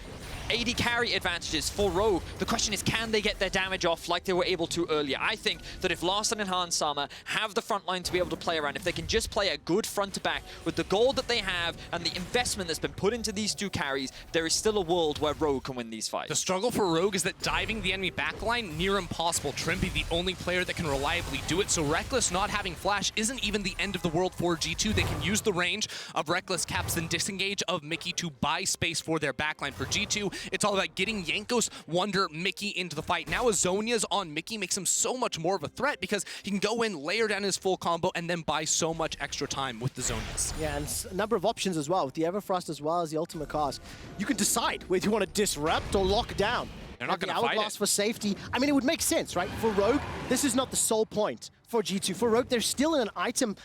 AD carry advantages for Rogue. The question is, can they get their damage off like they were able to earlier? I think that if Larssen and Hans Sama have the front line to be able to play around, if they can just play a good front to back with the gold that they have and the investment that's been put into these 2 carries, there is still a world where Rogue can win these fights. The struggle for Rogue is that diving the enemy backline, near impossible. Trymbi, the only player that can reliably do it, so Rekkles not having flash isn't even the end of the world for G2. They can use the range of Rekkles, Caps, and disengage of Mikyx to buy space for their backline. For G2, it's all about getting Jankos, Wunder, Mikyx into the fight. Now Azonia's on Mikyx makes him so much more of a threat because he can go in, layer down his full combo, and then buy so much extra time with the Zonias. Yeah, and a number of options as well. With the Everfrost as well as the ultimate cast, you can decide whether you want to disrupt or lock down. They're not going to fight it. For safety. I mean, it would make sense, right? For Rogue, this is not the sole point for G2. For Rogue, they're still in an item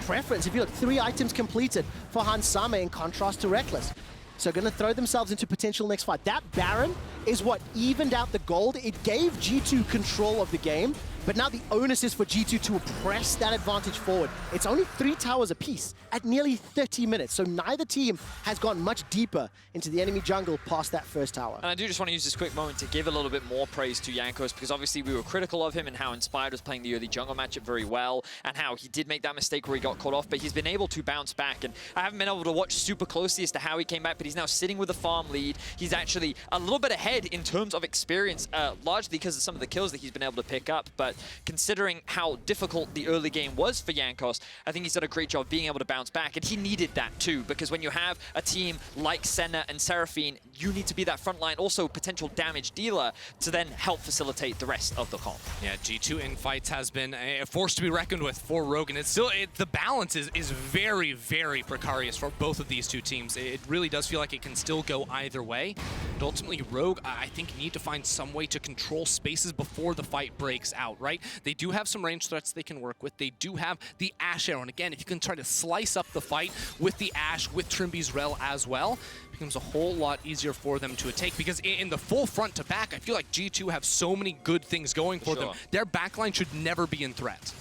preference. If you look, 3 items completed for Hans Sama in contrast to Rekkles. So going to throw themselves into potential next fight. That Baron is what evened out the gold. It gave G2 control of the game, but now the onus is for G2 to press that advantage forward. It's only 3 towers apiece at nearly 30 minutes, so neither team has gone much deeper into the enemy jungle past that first tower. And I do just want to use this quick moment to give a little bit more praise to Jankos, because obviously we were critical of him and how Inspired was playing the early jungle matchup very well, and how he did make that mistake where he got caught off, but he's been able to bounce back. And I haven't been able to watch super closely as to how he came back, but he's now sitting with a farm lead. He's actually a little bit ahead in terms of experience, largely because of some of the kills that he's been able to pick up. But considering how difficult the early game was for Jankos, I think he's done a great job being able to bounce back, and he needed that too, because when you have a team like Senna and Seraphine, you need to be that frontline, also potential damage dealer, to then help facilitate the rest of the comp. Yeah, G2 in fights has been a force to be reckoned with for Rogue, and it's still, the balance is very, very precarious for both of these 2 teams. It really does feel like it can still go either way. But ultimately, Rogue, I think, need to find some way to control spaces before the fight breaks out, right? They do have some range threats they can work with. They do have the Ashe arrow, and again, if you can try to slice up the fight with the Ashe, with Trymbi's Rell as well, it becomes a whole lot easier for them to take, because in the full front to back, I feel like G2 have so many good things going for them. Their backline should never be in threat.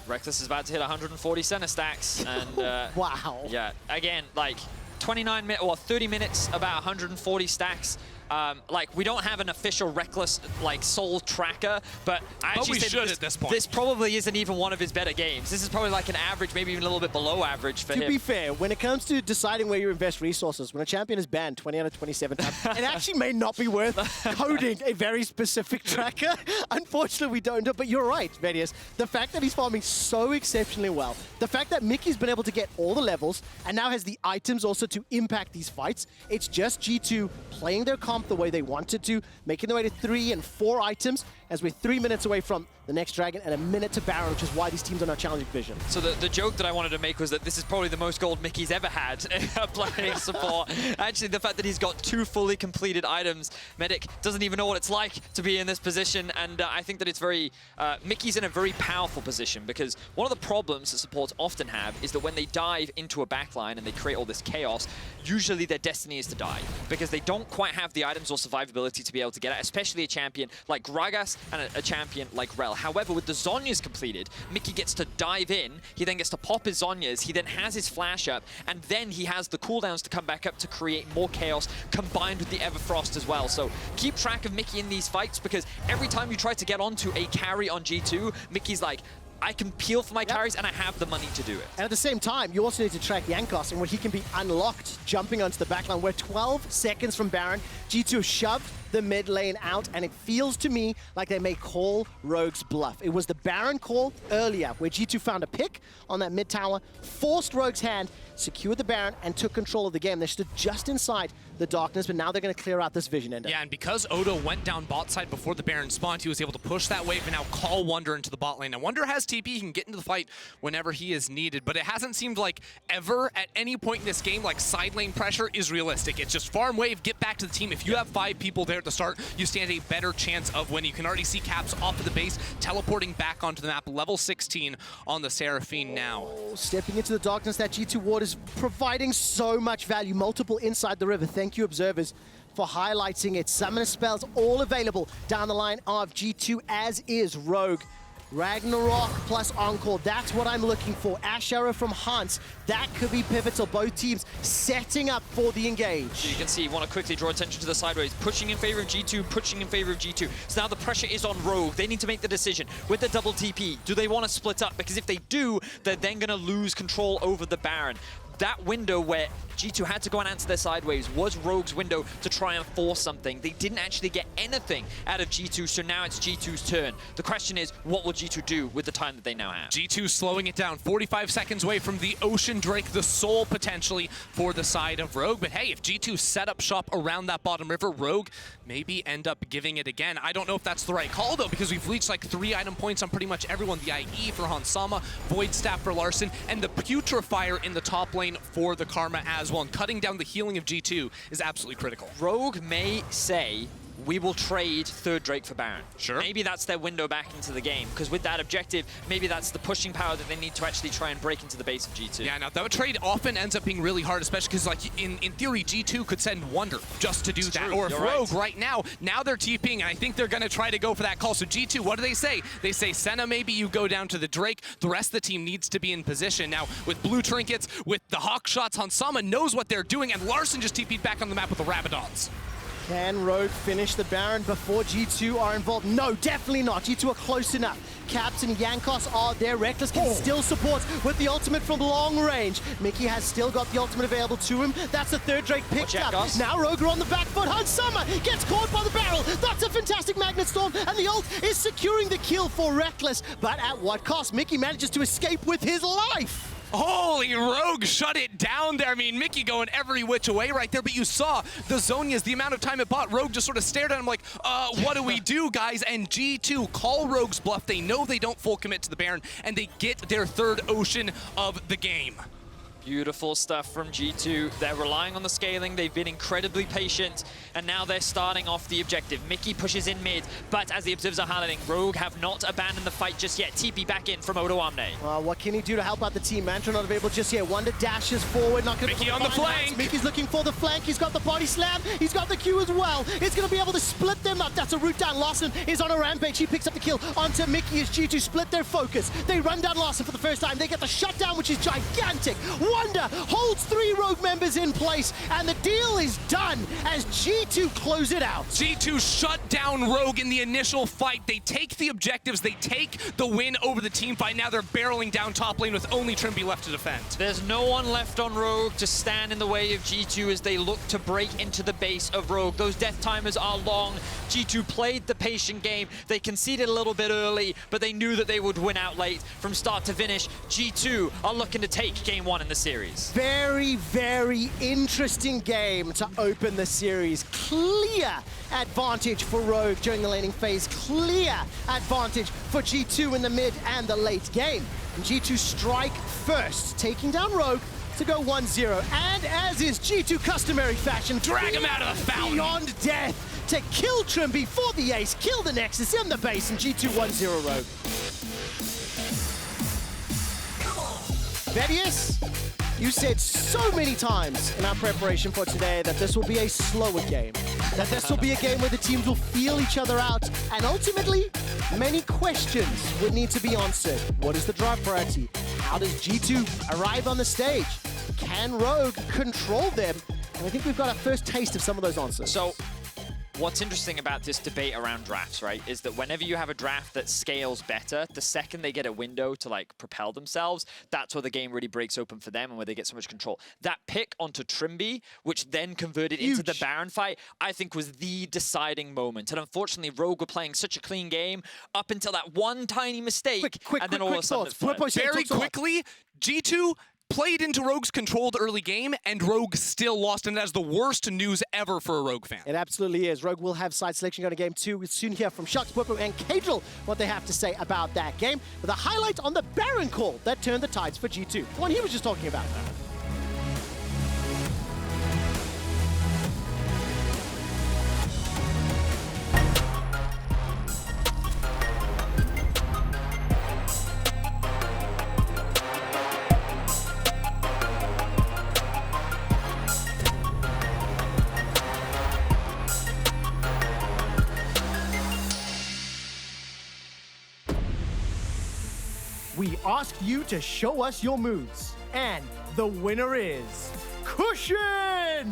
Rekkles is about to hit 140 center stacks, and wow. Yeah, again, like 29 minutes or 30 minutes, about 140 stacks. Like, we don't have an official Rekkles like soul tracker, but I actually we should at this point. This probably isn't even one of his better games. This is probably like an average, maybe even a little bit below average for him. To be fair, when it comes to deciding where you invest resources, when a champion is banned 20 out of 27 times, it actually may not be worth coding a very specific tracker. Unfortunately, we don't do it, but you're right, Vedius. The fact that he's farming so exceptionally well, the fact that Mikyx's been able to get all the levels and now has the items also to impact these fights, it's just G2 playing their comp the way they wanted to, making their way to 3 and 4 items, as we're 3 minutes away from the next Dragon and a minute to Baron, which is why these teams are not challenging Vision. So the joke that I wanted to make was that this is probably the most gold Mikyx ever had playing support. Actually, the fact that he's got 2 fully completed items, Medic doesn't even know what it's like to be in this position, and I think that it's very... Mikyx in a very powerful position, because one of the problems that supports often have is that when they dive into a backline and they create all this chaos, usually their destiny is to die, because they don't quite have the items or survivability to be able to get it, especially a champion like Gragas and a champion like Rell. However, with the Zhonya's completed, Mikyx gets to dive in, he then gets to pop his Zhonya's, he then has his flash up, and then he has the cooldowns to come back up to create more chaos combined with the Everfrost as well. So keep track of Mikyx in these fights, because every time you try to get onto a carry on G2, Mikyx's like, I can peel for my carries and I have the money to do it. And at the same time, you also need to track Jankos and where he can be unlocked jumping onto the backline. We're 12 seconds from Baron. G2 have shoved the mid lane out, and it feels to me like they may call Rogue's bluff. It was the Baron call earlier where G2 found a pick on that mid tower, forced Rogue's hand, secured the Baron, and took control of the game. They stood just inside the darkness, but now they're going to clear out this Vision ender. Yeah, and because Odo went down bot side before the Baron spawned, he was able to push that wave and now call Wunder into the bot lane. Now, Wunder has TP, he can get into the fight whenever he is needed, but it hasn't seemed like ever at any point in this game like side lane pressure is realistic. It's just farm wave, get back to the team. If you have 5 people there at the start, you stand a better chance of winning. You can already see Caps off of the base, teleporting back onto the map, level 16 on the Seraphine now. Stepping into the darkness, that G2 ward is providing so much value. Multiple inside the river. Thank you, observers, for highlighting it. Summoner spells all available down the line of G2, as is Rogue. Ragnarok plus Encore, that's what I'm looking for. Ashe arrow from Hans, that could be pivotal. Both teams setting up for the engage. So you can see, want to quickly draw attention to the sideways, pushing in favor of G2, pushing in favor of G2. So now the pressure is on Rogue. They need to make the decision with the double TP. Do they want to split up? Because if they do, they're then going to lose control over the Baron. That window where G2 had to go and answer their sideways was Rogue's window to try and force something. They didn't actually get anything out of G2, so now it's G2's turn. The question is, what will G2 do with the time that they now have? G2 slowing it down, 45 seconds away from the Ocean Drake, the soul potentially for the side of Rogue. But hey, if G2 set up shop around that bottom river, Rogue maybe end up giving it again. I don't know if that's the right call though, because we've reached like 3 item points on pretty much everyone. The IE for Hansama, Void Staff for Larssen, and the Putrefier in the top lane for the Karma as well. And cutting down the healing of G2 is absolutely critical. Rogue may say, we will trade third Drake for Baron. Sure. Maybe that's their window back into the game, because with that objective, maybe that's the pushing power that they need to actually try and break into the base of G2. Yeah, now that trade often ends up being really hard, especially because like in theory, G2 could send Wunder just to do that. True. Or if You're Rogue right now they're TPing, and I think they're gonna try to go for that call. So G2, what do they say? They say, Senna, maybe you go down to the Drake. The rest of the team needs to be in position. Now, with blue trinkets, with the hawk shots, Hansama knows what they're doing, and Larssen just TP'd back on the map with the Rabadons. Can Rogue finish the Baron before G2 are involved? No, definitely not. G2 are close enough. Caps and Jankos are there. Rekkles can still support with the ultimate from long range. Mikyx has still got the ultimate available to him. That's the third Drake picked up. Now Rogue are on the back foot. Hansama gets caught by the barrel. That's a fantastic Magnet Storm, and the ult is securing the kill for Rekkles. But at what cost? Mikyx manages to escape with his life. Holy, Rogue shut it down there. I mean, Mikyx going every which way right there, but you saw the Zhonya's, the amount of time it bought. Rogue just sort of stared at him like, what do we do, guys? And G2 call Rogue's bluff. They know they don't full commit to the Baron, and they get their third Ocean of the game. Beautiful stuff from G2. They're relying on the scaling. They've been incredibly patient, and now they're starting off the objective. Mikyx pushes in mid, but as the observers are highlighting, Rogue have not abandoned the fight just yet. TP back in from Odoamne. What can he do to help out the team? Mantro not available just yet. Wunder dashes forward, not going to Mikyx on the flank. Mikyx's looking for the flank. He's got the body slam. He's got the Q as well. It's going to be able to split them up. That's a route down. Larssen is on a rampage. He picks up the kill onto Mikyx as G2 split their focus. They run down Larssen for the first time. They get the shutdown, which is gigantic. Wunder holds 3 Rogue members in place, and the deal is done as G2 close it out. G2 shut down Rogue in the initial fight. They take the objectives, they take the win over the team fight. Now they're barreling down top lane with only Trymbi left to defend. There's no one left on Rogue to stand in the way of G2 as they look to break into the base of Rogue. Those death timers are long. G2 played the patient game. They conceded a little bit early, but they knew that they would win out late from start to finish. G2 are looking to take game 1 in the series. series. Very, very interesting game to open the series. Clear advantage for Rogue during the laning phase. Clear advantage for G2 in the mid and the late game. And G2 strike first, taking down Rogue to go 1-0. And as is G2 customary fashion, Drag him out of the fountain. Beyond death to kill Trymbi for the ace, kill the Nexus in the base, and G2 1-0 Rogue. Vedius, you said so many times in our preparation for today that this will be a slower game, that this will be a game where the teams will feel each other out, and ultimately, many questions would need to be answered. What is the drive priority? How does G2 arrive on the stage? Can Rogue control them? And I think we've got our first taste of some of those answers. So, what's interesting about this debate around drafts, right, is that whenever you have a draft that scales better, the second they get a window to like propel themselves, that's where the game really breaks open for them and where they get so much control. That pick onto Trymbi, which then converted into the Baron fight, I think was the deciding moment. And unfortunately, Rogue were playing such a clean game up until that one tiny mistake, and then all of a sudden it flipped. Very quickly, G2 played into Rogue's controlled early game, and Rogue still lost, and that is the worst news ever for a Rogue fan. It absolutely is. Rogue will have side selection going to game 2. We'll soon hear from Sjokz, Bwipo, and Caedrel what they have to say about that game. With a highlight on the Baron call that turned the tides for G2. The one he was just talking about. We asked you to show us your moves, and the winner is Cushion!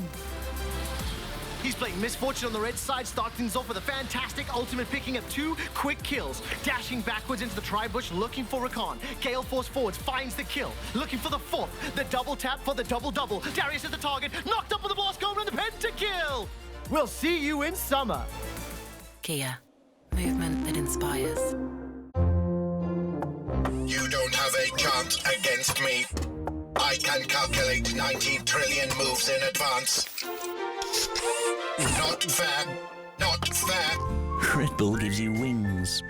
He's playing Misfortune on the red side, starting things off with a fantastic ultimate, picking up 2 quick kills. Dashing backwards into the tri-bush, looking for Rakan. Gale Force forwards, finds the kill. Looking for the 4th, the double tap for the double-double. Darius at the target, knocked up with the blast cone and the pentakill! We'll see you in summer. Kia, movement that inspires. You don't have a chance against me. I can calculate 19 trillion moves in advance. Not fair. Not fair. Red Bull gives you wings.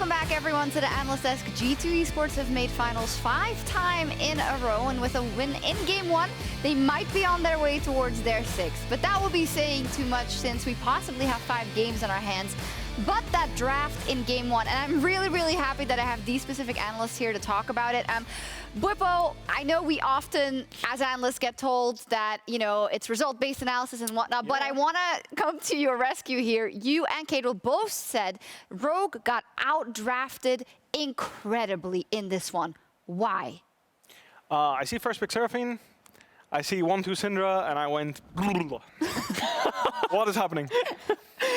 Welcome back, everyone, to the Analysts Desk. G2 Esports have made finals 5 times in a row, and with a win in Game 1, they might be on their way towards their 6th. But that would be saying too much since we possibly have 5 games in our hands. But that draft in Game 1, and I'm really, really happy that I have these specific analysts here to talk about it. Bwipo, I know we often, as analysts, get told that, you know, it's result-based analysis and whatnot, but I want to come to your rescue here. You and Caedrel both said Rogue got out-drafted incredibly in this one. Why? I see first pick Seraphine. I see 1-2 Syndra, and I went... What is happening?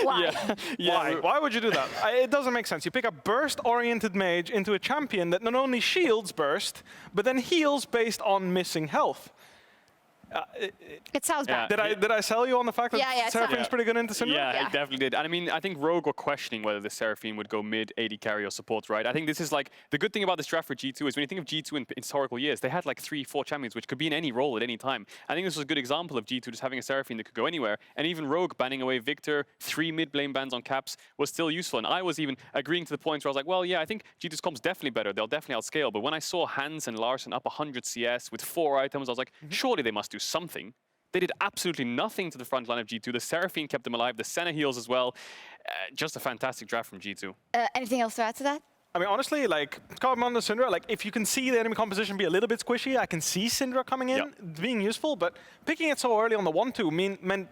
Why? Why would you do that? It doesn't make sense. You pick a burst-oriented mage into a champion that not only shields burst, but then heals based on missing health. It sounds bad. Did I sell you on the fact that Seraphine's pretty good into Syndra? Yeah, it definitely did. And I mean, I think Rogue were questioning whether the Seraphine would go mid, AD carry, or support, right? I think this is like, the good thing about this draft for G2 is when you think of G2 in historical years, they had like 3-4 champions which could be in any role at any time. I think this was a good example of G2 just having a Seraphine that could go anywhere. And even Rogue banning away Victor, 3 mid lane bans on caps was still useful. And I was even agreeing to the point where I was like, well, yeah, I think G2's comp's definitely better. They'll definitely outscale. But when I saw Hans and Larssen up 100 CS with 4 items, I was like, surely they must do something. They did absolutely nothing to the front line of G2. The Seraphine kept them alive. The Senna heals as well. Just a fantastic draft from G2. Anything else to add to that? I mean, honestly, like, comment on the Syndra, like, if you can see the enemy composition be a little bit squishy, I can see Syndra coming in, being useful, but picking it so early on the 1-2 meant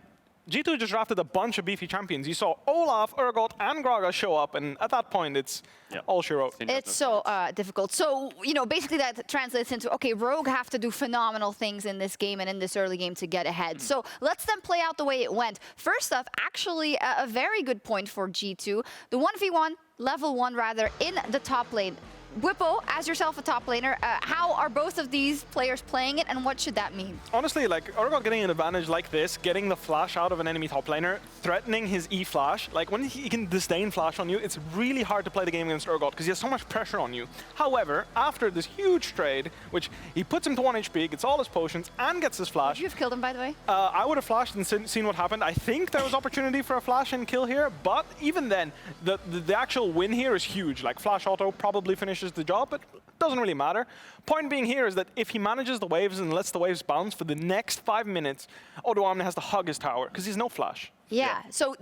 G2 just drafted a bunch of beefy champions. You saw Olaf, Urgot, and Gragas show up, and at that point, it's all she wrote. It's so difficult. So, you know, basically that translates into, okay, Rogue have to do phenomenal things in this game and in this early game to get ahead. So let's then play out the way it went. First off, actually a very good point for G2. The 1v1, level 1 rather, in the top lane. Bwipo, as yourself a top laner, how are both of these players playing it, and what should that mean? Honestly, like, Urgot getting an advantage like this, getting the flash out of an enemy top laner, threatening his E-flash, like, when he can disdain flash on you, it's really hard to play the game against Urgot, because he has so much pressure on you. However, after this huge trade, which he puts him to 1 HP, gets all his potions, and gets his flash... Would you have killed him, by the way? I would have flashed and seen what happened. I think there was opportunity for a flash and kill here, but even then, the actual win here is huge. Like, flash auto probably finishes the job, but doesn't really matter. Point being here is that if he manages the waves and lets the waves bounce for the next 5 minutes, Odoamne has to hug his tower, because he's no flash. Yeah. So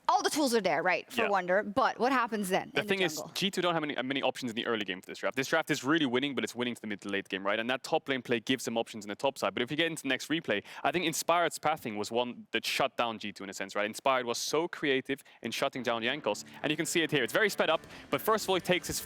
all the tools are there, right, for Wunder, but what happens then? The thing is, G2 don't have many options in the early game for this draft. This draft is really winning, but it's winning to the mid to late game, right? And that top lane play gives them options in the top side. But if you get into the next replay, I think Inspired's pathing was one that shut down G2 in a sense, right? Inspired was so creative in shutting down Jankos, and you can see it here. It's very sped up, but first of all, he takes his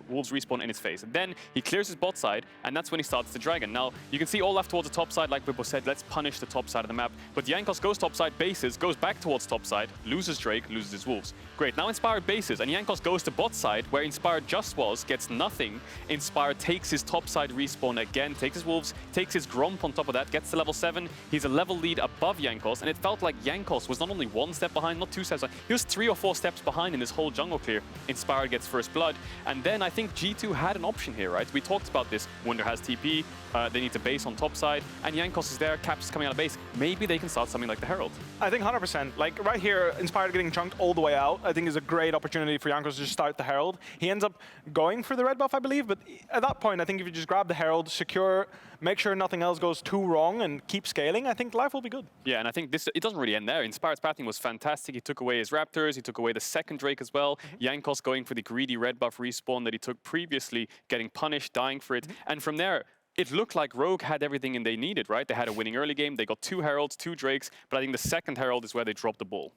Wolves respawn in his face. And then he clears his bot side, and that's when he starts the Dragon. Now, you can see Olaf towards the top side, like Bwipo said, let's punish the top side of the map. But Jankos goes top side, bases, goes back towards top side, loses Drake, loses his Wolves. Great, now Inspired bases, and Jankos goes to bot side, where Inspired just was, gets nothing. Inspired takes his top side respawn again, takes his Wolves, takes his Gromp on top of that, gets to level 7. He's a level lead above Jankos, and it felt like Jankos was not only 1 step behind, not 2 steps behind, he was 3 or 4 steps behind in this whole jungle clear. Inspired gets first blood, and then I think G2 had an option here, right? We talked about this. Wunder has TP, they need to base on top side, and Jankos is there, Caps is coming out of base. Maybe they can start something like the Herald. I think 100%. Like, right here, Inspired getting chunked all the way out, I think is a great opportunity for Jankos to just start the Herald. He ends up going for the red buff, I believe, but at that point, I think if you just grab the Herald, secure, make sure nothing else goes too wrong, and keep scaling, I think life will be good. Yeah, and I think it doesn't really end there. Inspired's pathing was fantastic. He took away his Raptors, he took away the second Drake as well. Jankos going for the greedy red buff respawn that he took previously, getting punished, dying for it, and from there, it looked like Rogue had everything they needed, right? They had a winning early game, they got 2 Heralds, 2 Drakes, but I think the second Herald is where they dropped the ball.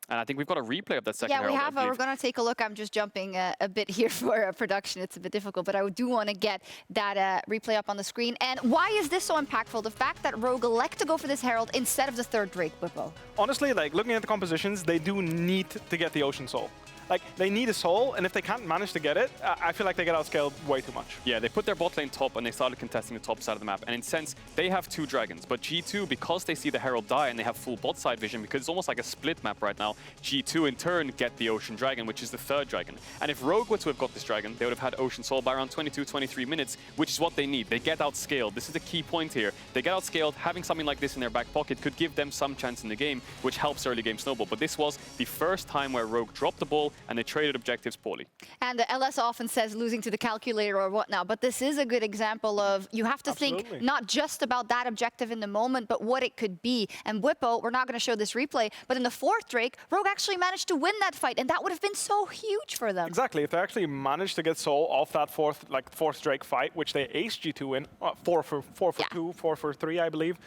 And I think we've got a replay of that second Herald. Yeah, we have. We're going to take a look. I'm just jumping a bit here for production. It's a bit difficult, but I do want to get that replay up on the screen. And why is this so impactful? The fact that Rogue elect to go for this Herald instead of the third Drake, Bwipo. Honestly, like, looking at the compositions, they do need to get the Ocean Soul. Like, they need a soul, and if they can't manage to get it, I feel like they get outscaled way too much. Yeah, they put their bot lane top, and they started contesting the top side of the map. And in a sense, they have 2 dragons. But G2, because they see the Herald die, and they have full bot side vision, because it's almost like a split map right now, now G2 in turn get the Ocean Dragon, which is the third dragon. And if Rogue were to have got this dragon, they would have had Ocean Soul by around 22-23 minutes, which is what they need. They get outscaled. This is the key point here. They get outscaled. Having something like this in their back pocket could give them some chance in the game, which helps early game snowball. But this was the first time where Rogue dropped the ball and they traded objectives poorly. And the LS often says losing to the calculator or whatnot, but this is a good example of you have to think not just about that objective in the moment, but what it could be. And Bwipo, we're not going to show this replay, but in the fourth Drake, Rogue actually managed to win that fight, and that would have been so huge for them. Exactly. If they actually managed to get Soul off that fourth Drake fight, which they aced G2 in, 4 for 2, 4 for 3, I believe,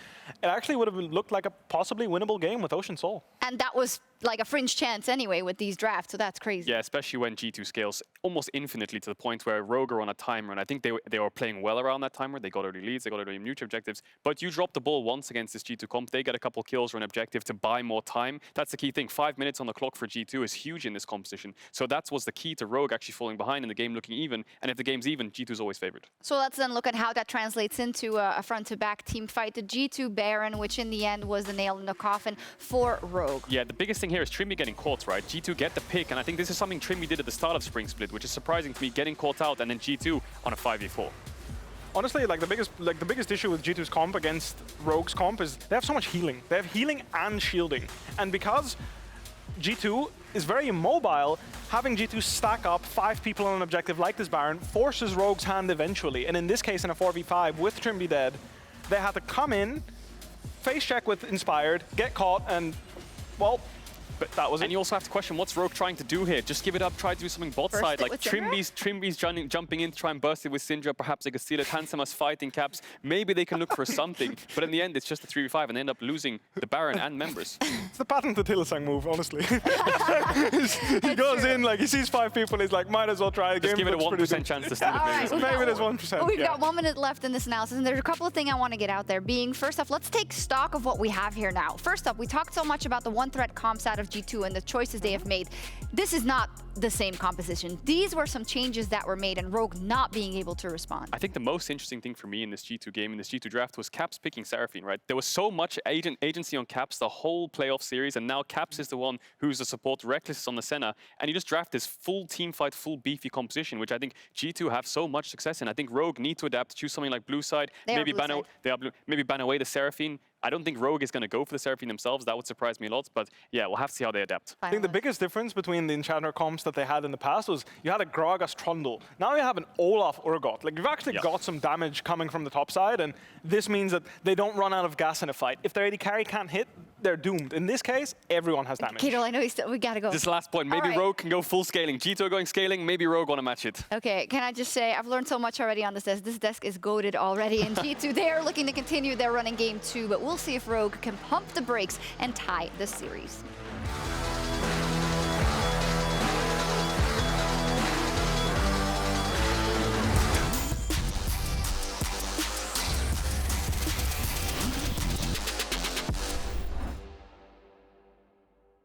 it actually would have looked like a possibly winnable game with Ocean Soul. And that was like a fringe chance anyway with these drafts, so that's crazy. Yeah, especially when G2 scales almost infinitely to the point where Rogue are on a timer, and I think they were playing well around that timer. They got early leads, they got early mutual objectives, but you drop the ball once against this G2 comp, they get a couple kills or an objective to buy more time. That's the key thing. 5 minutes on the clock for G2 is huge in this competition. So that was the key to Rogue actually falling behind and the game looking even, and if the game's even, G2's always favored. So let's then look at how that translates into a front-to-back team fight. The G2 Baron, which in the end was the nail in the coffin for Rogue. Yeah, the biggest thing here is Trymbi getting caught, right? G2 get the pick, and I think this is something Trymbi did at the start of Spring Split, which is surprising to me, getting caught out, and then G2 on a 5v4. Honestly, the biggest issue with G2's comp against Rogue's comp is they have so much healing. They have healing and shielding. And because G2 is very immobile, having G2 stack up 5 people on an objective like this Baron forces Rogue's hand eventually. And in this case, in a 4v5 with Trymbi dead, they had to come in, face check with Inspired, get caught, and, well, but that was it. And you also have to question, what's Rogue trying to do here? Just give it up, try to do something bot Burst side. it Like with Trymbi's jumping in to try and burst it with Syndra. Perhaps they could steal it. Handsama's fighting caps. Maybe they can look for something. But in the end, it's just a 3v5 and they end up losing the Baron and members. It's the pattern to Tillisang move, honestly. He goes in, like, he sees 5 people, he's like, might as well try a game. Just give it a 1% chance to steal it. Maybe there's 1%. Well, we've got 1 minute left in this analysis, and there's a couple of things I want to get out there. Being, first off, let's take stock of what we have here now. First up, we talked so much about the one-threat comps out of G2 and the choices they have made. This is not the same composition. These were some changes that were made and Rogue not being able to respond. I think the most interesting thing for me in this G2 game, in this G2 draft, was Caps picking Seraphine, right? There was so much agency on Caps the whole playoff series, and now Caps is the one who's the support. Rekkles is on the Senna, and you just draft this full team fight, full beefy composition, which I think G2 have so much success in. I think Rogue need to adapt, choose something like blue side, maybe ban away the Seraphine. I don't think Rogue is going to go for the Seraphine themselves. That would surprise me a lot. But yeah, we'll have to see how they adapt. I think the biggest difference between the Enchanter comps that they had in the past was you had a Gragas Trundle. Now you have an Olaf Urgot. Like, you've actually got some damage coming from the top side, and this means that they don't run out of gas in a fight. If their AD carry can't hit, they're doomed. In this case, everyone has damage. Caedrel, I know we gotta go. This last point, maybe Rogue can go full scaling. G2 are going scaling, maybe Rogue want to match it. Okay, can I just say, I've learned so much already on this desk. This desk is goated already, and G2, they are looking to continue their running game too, but we'll see if Rogue can pump the brakes and tie the series.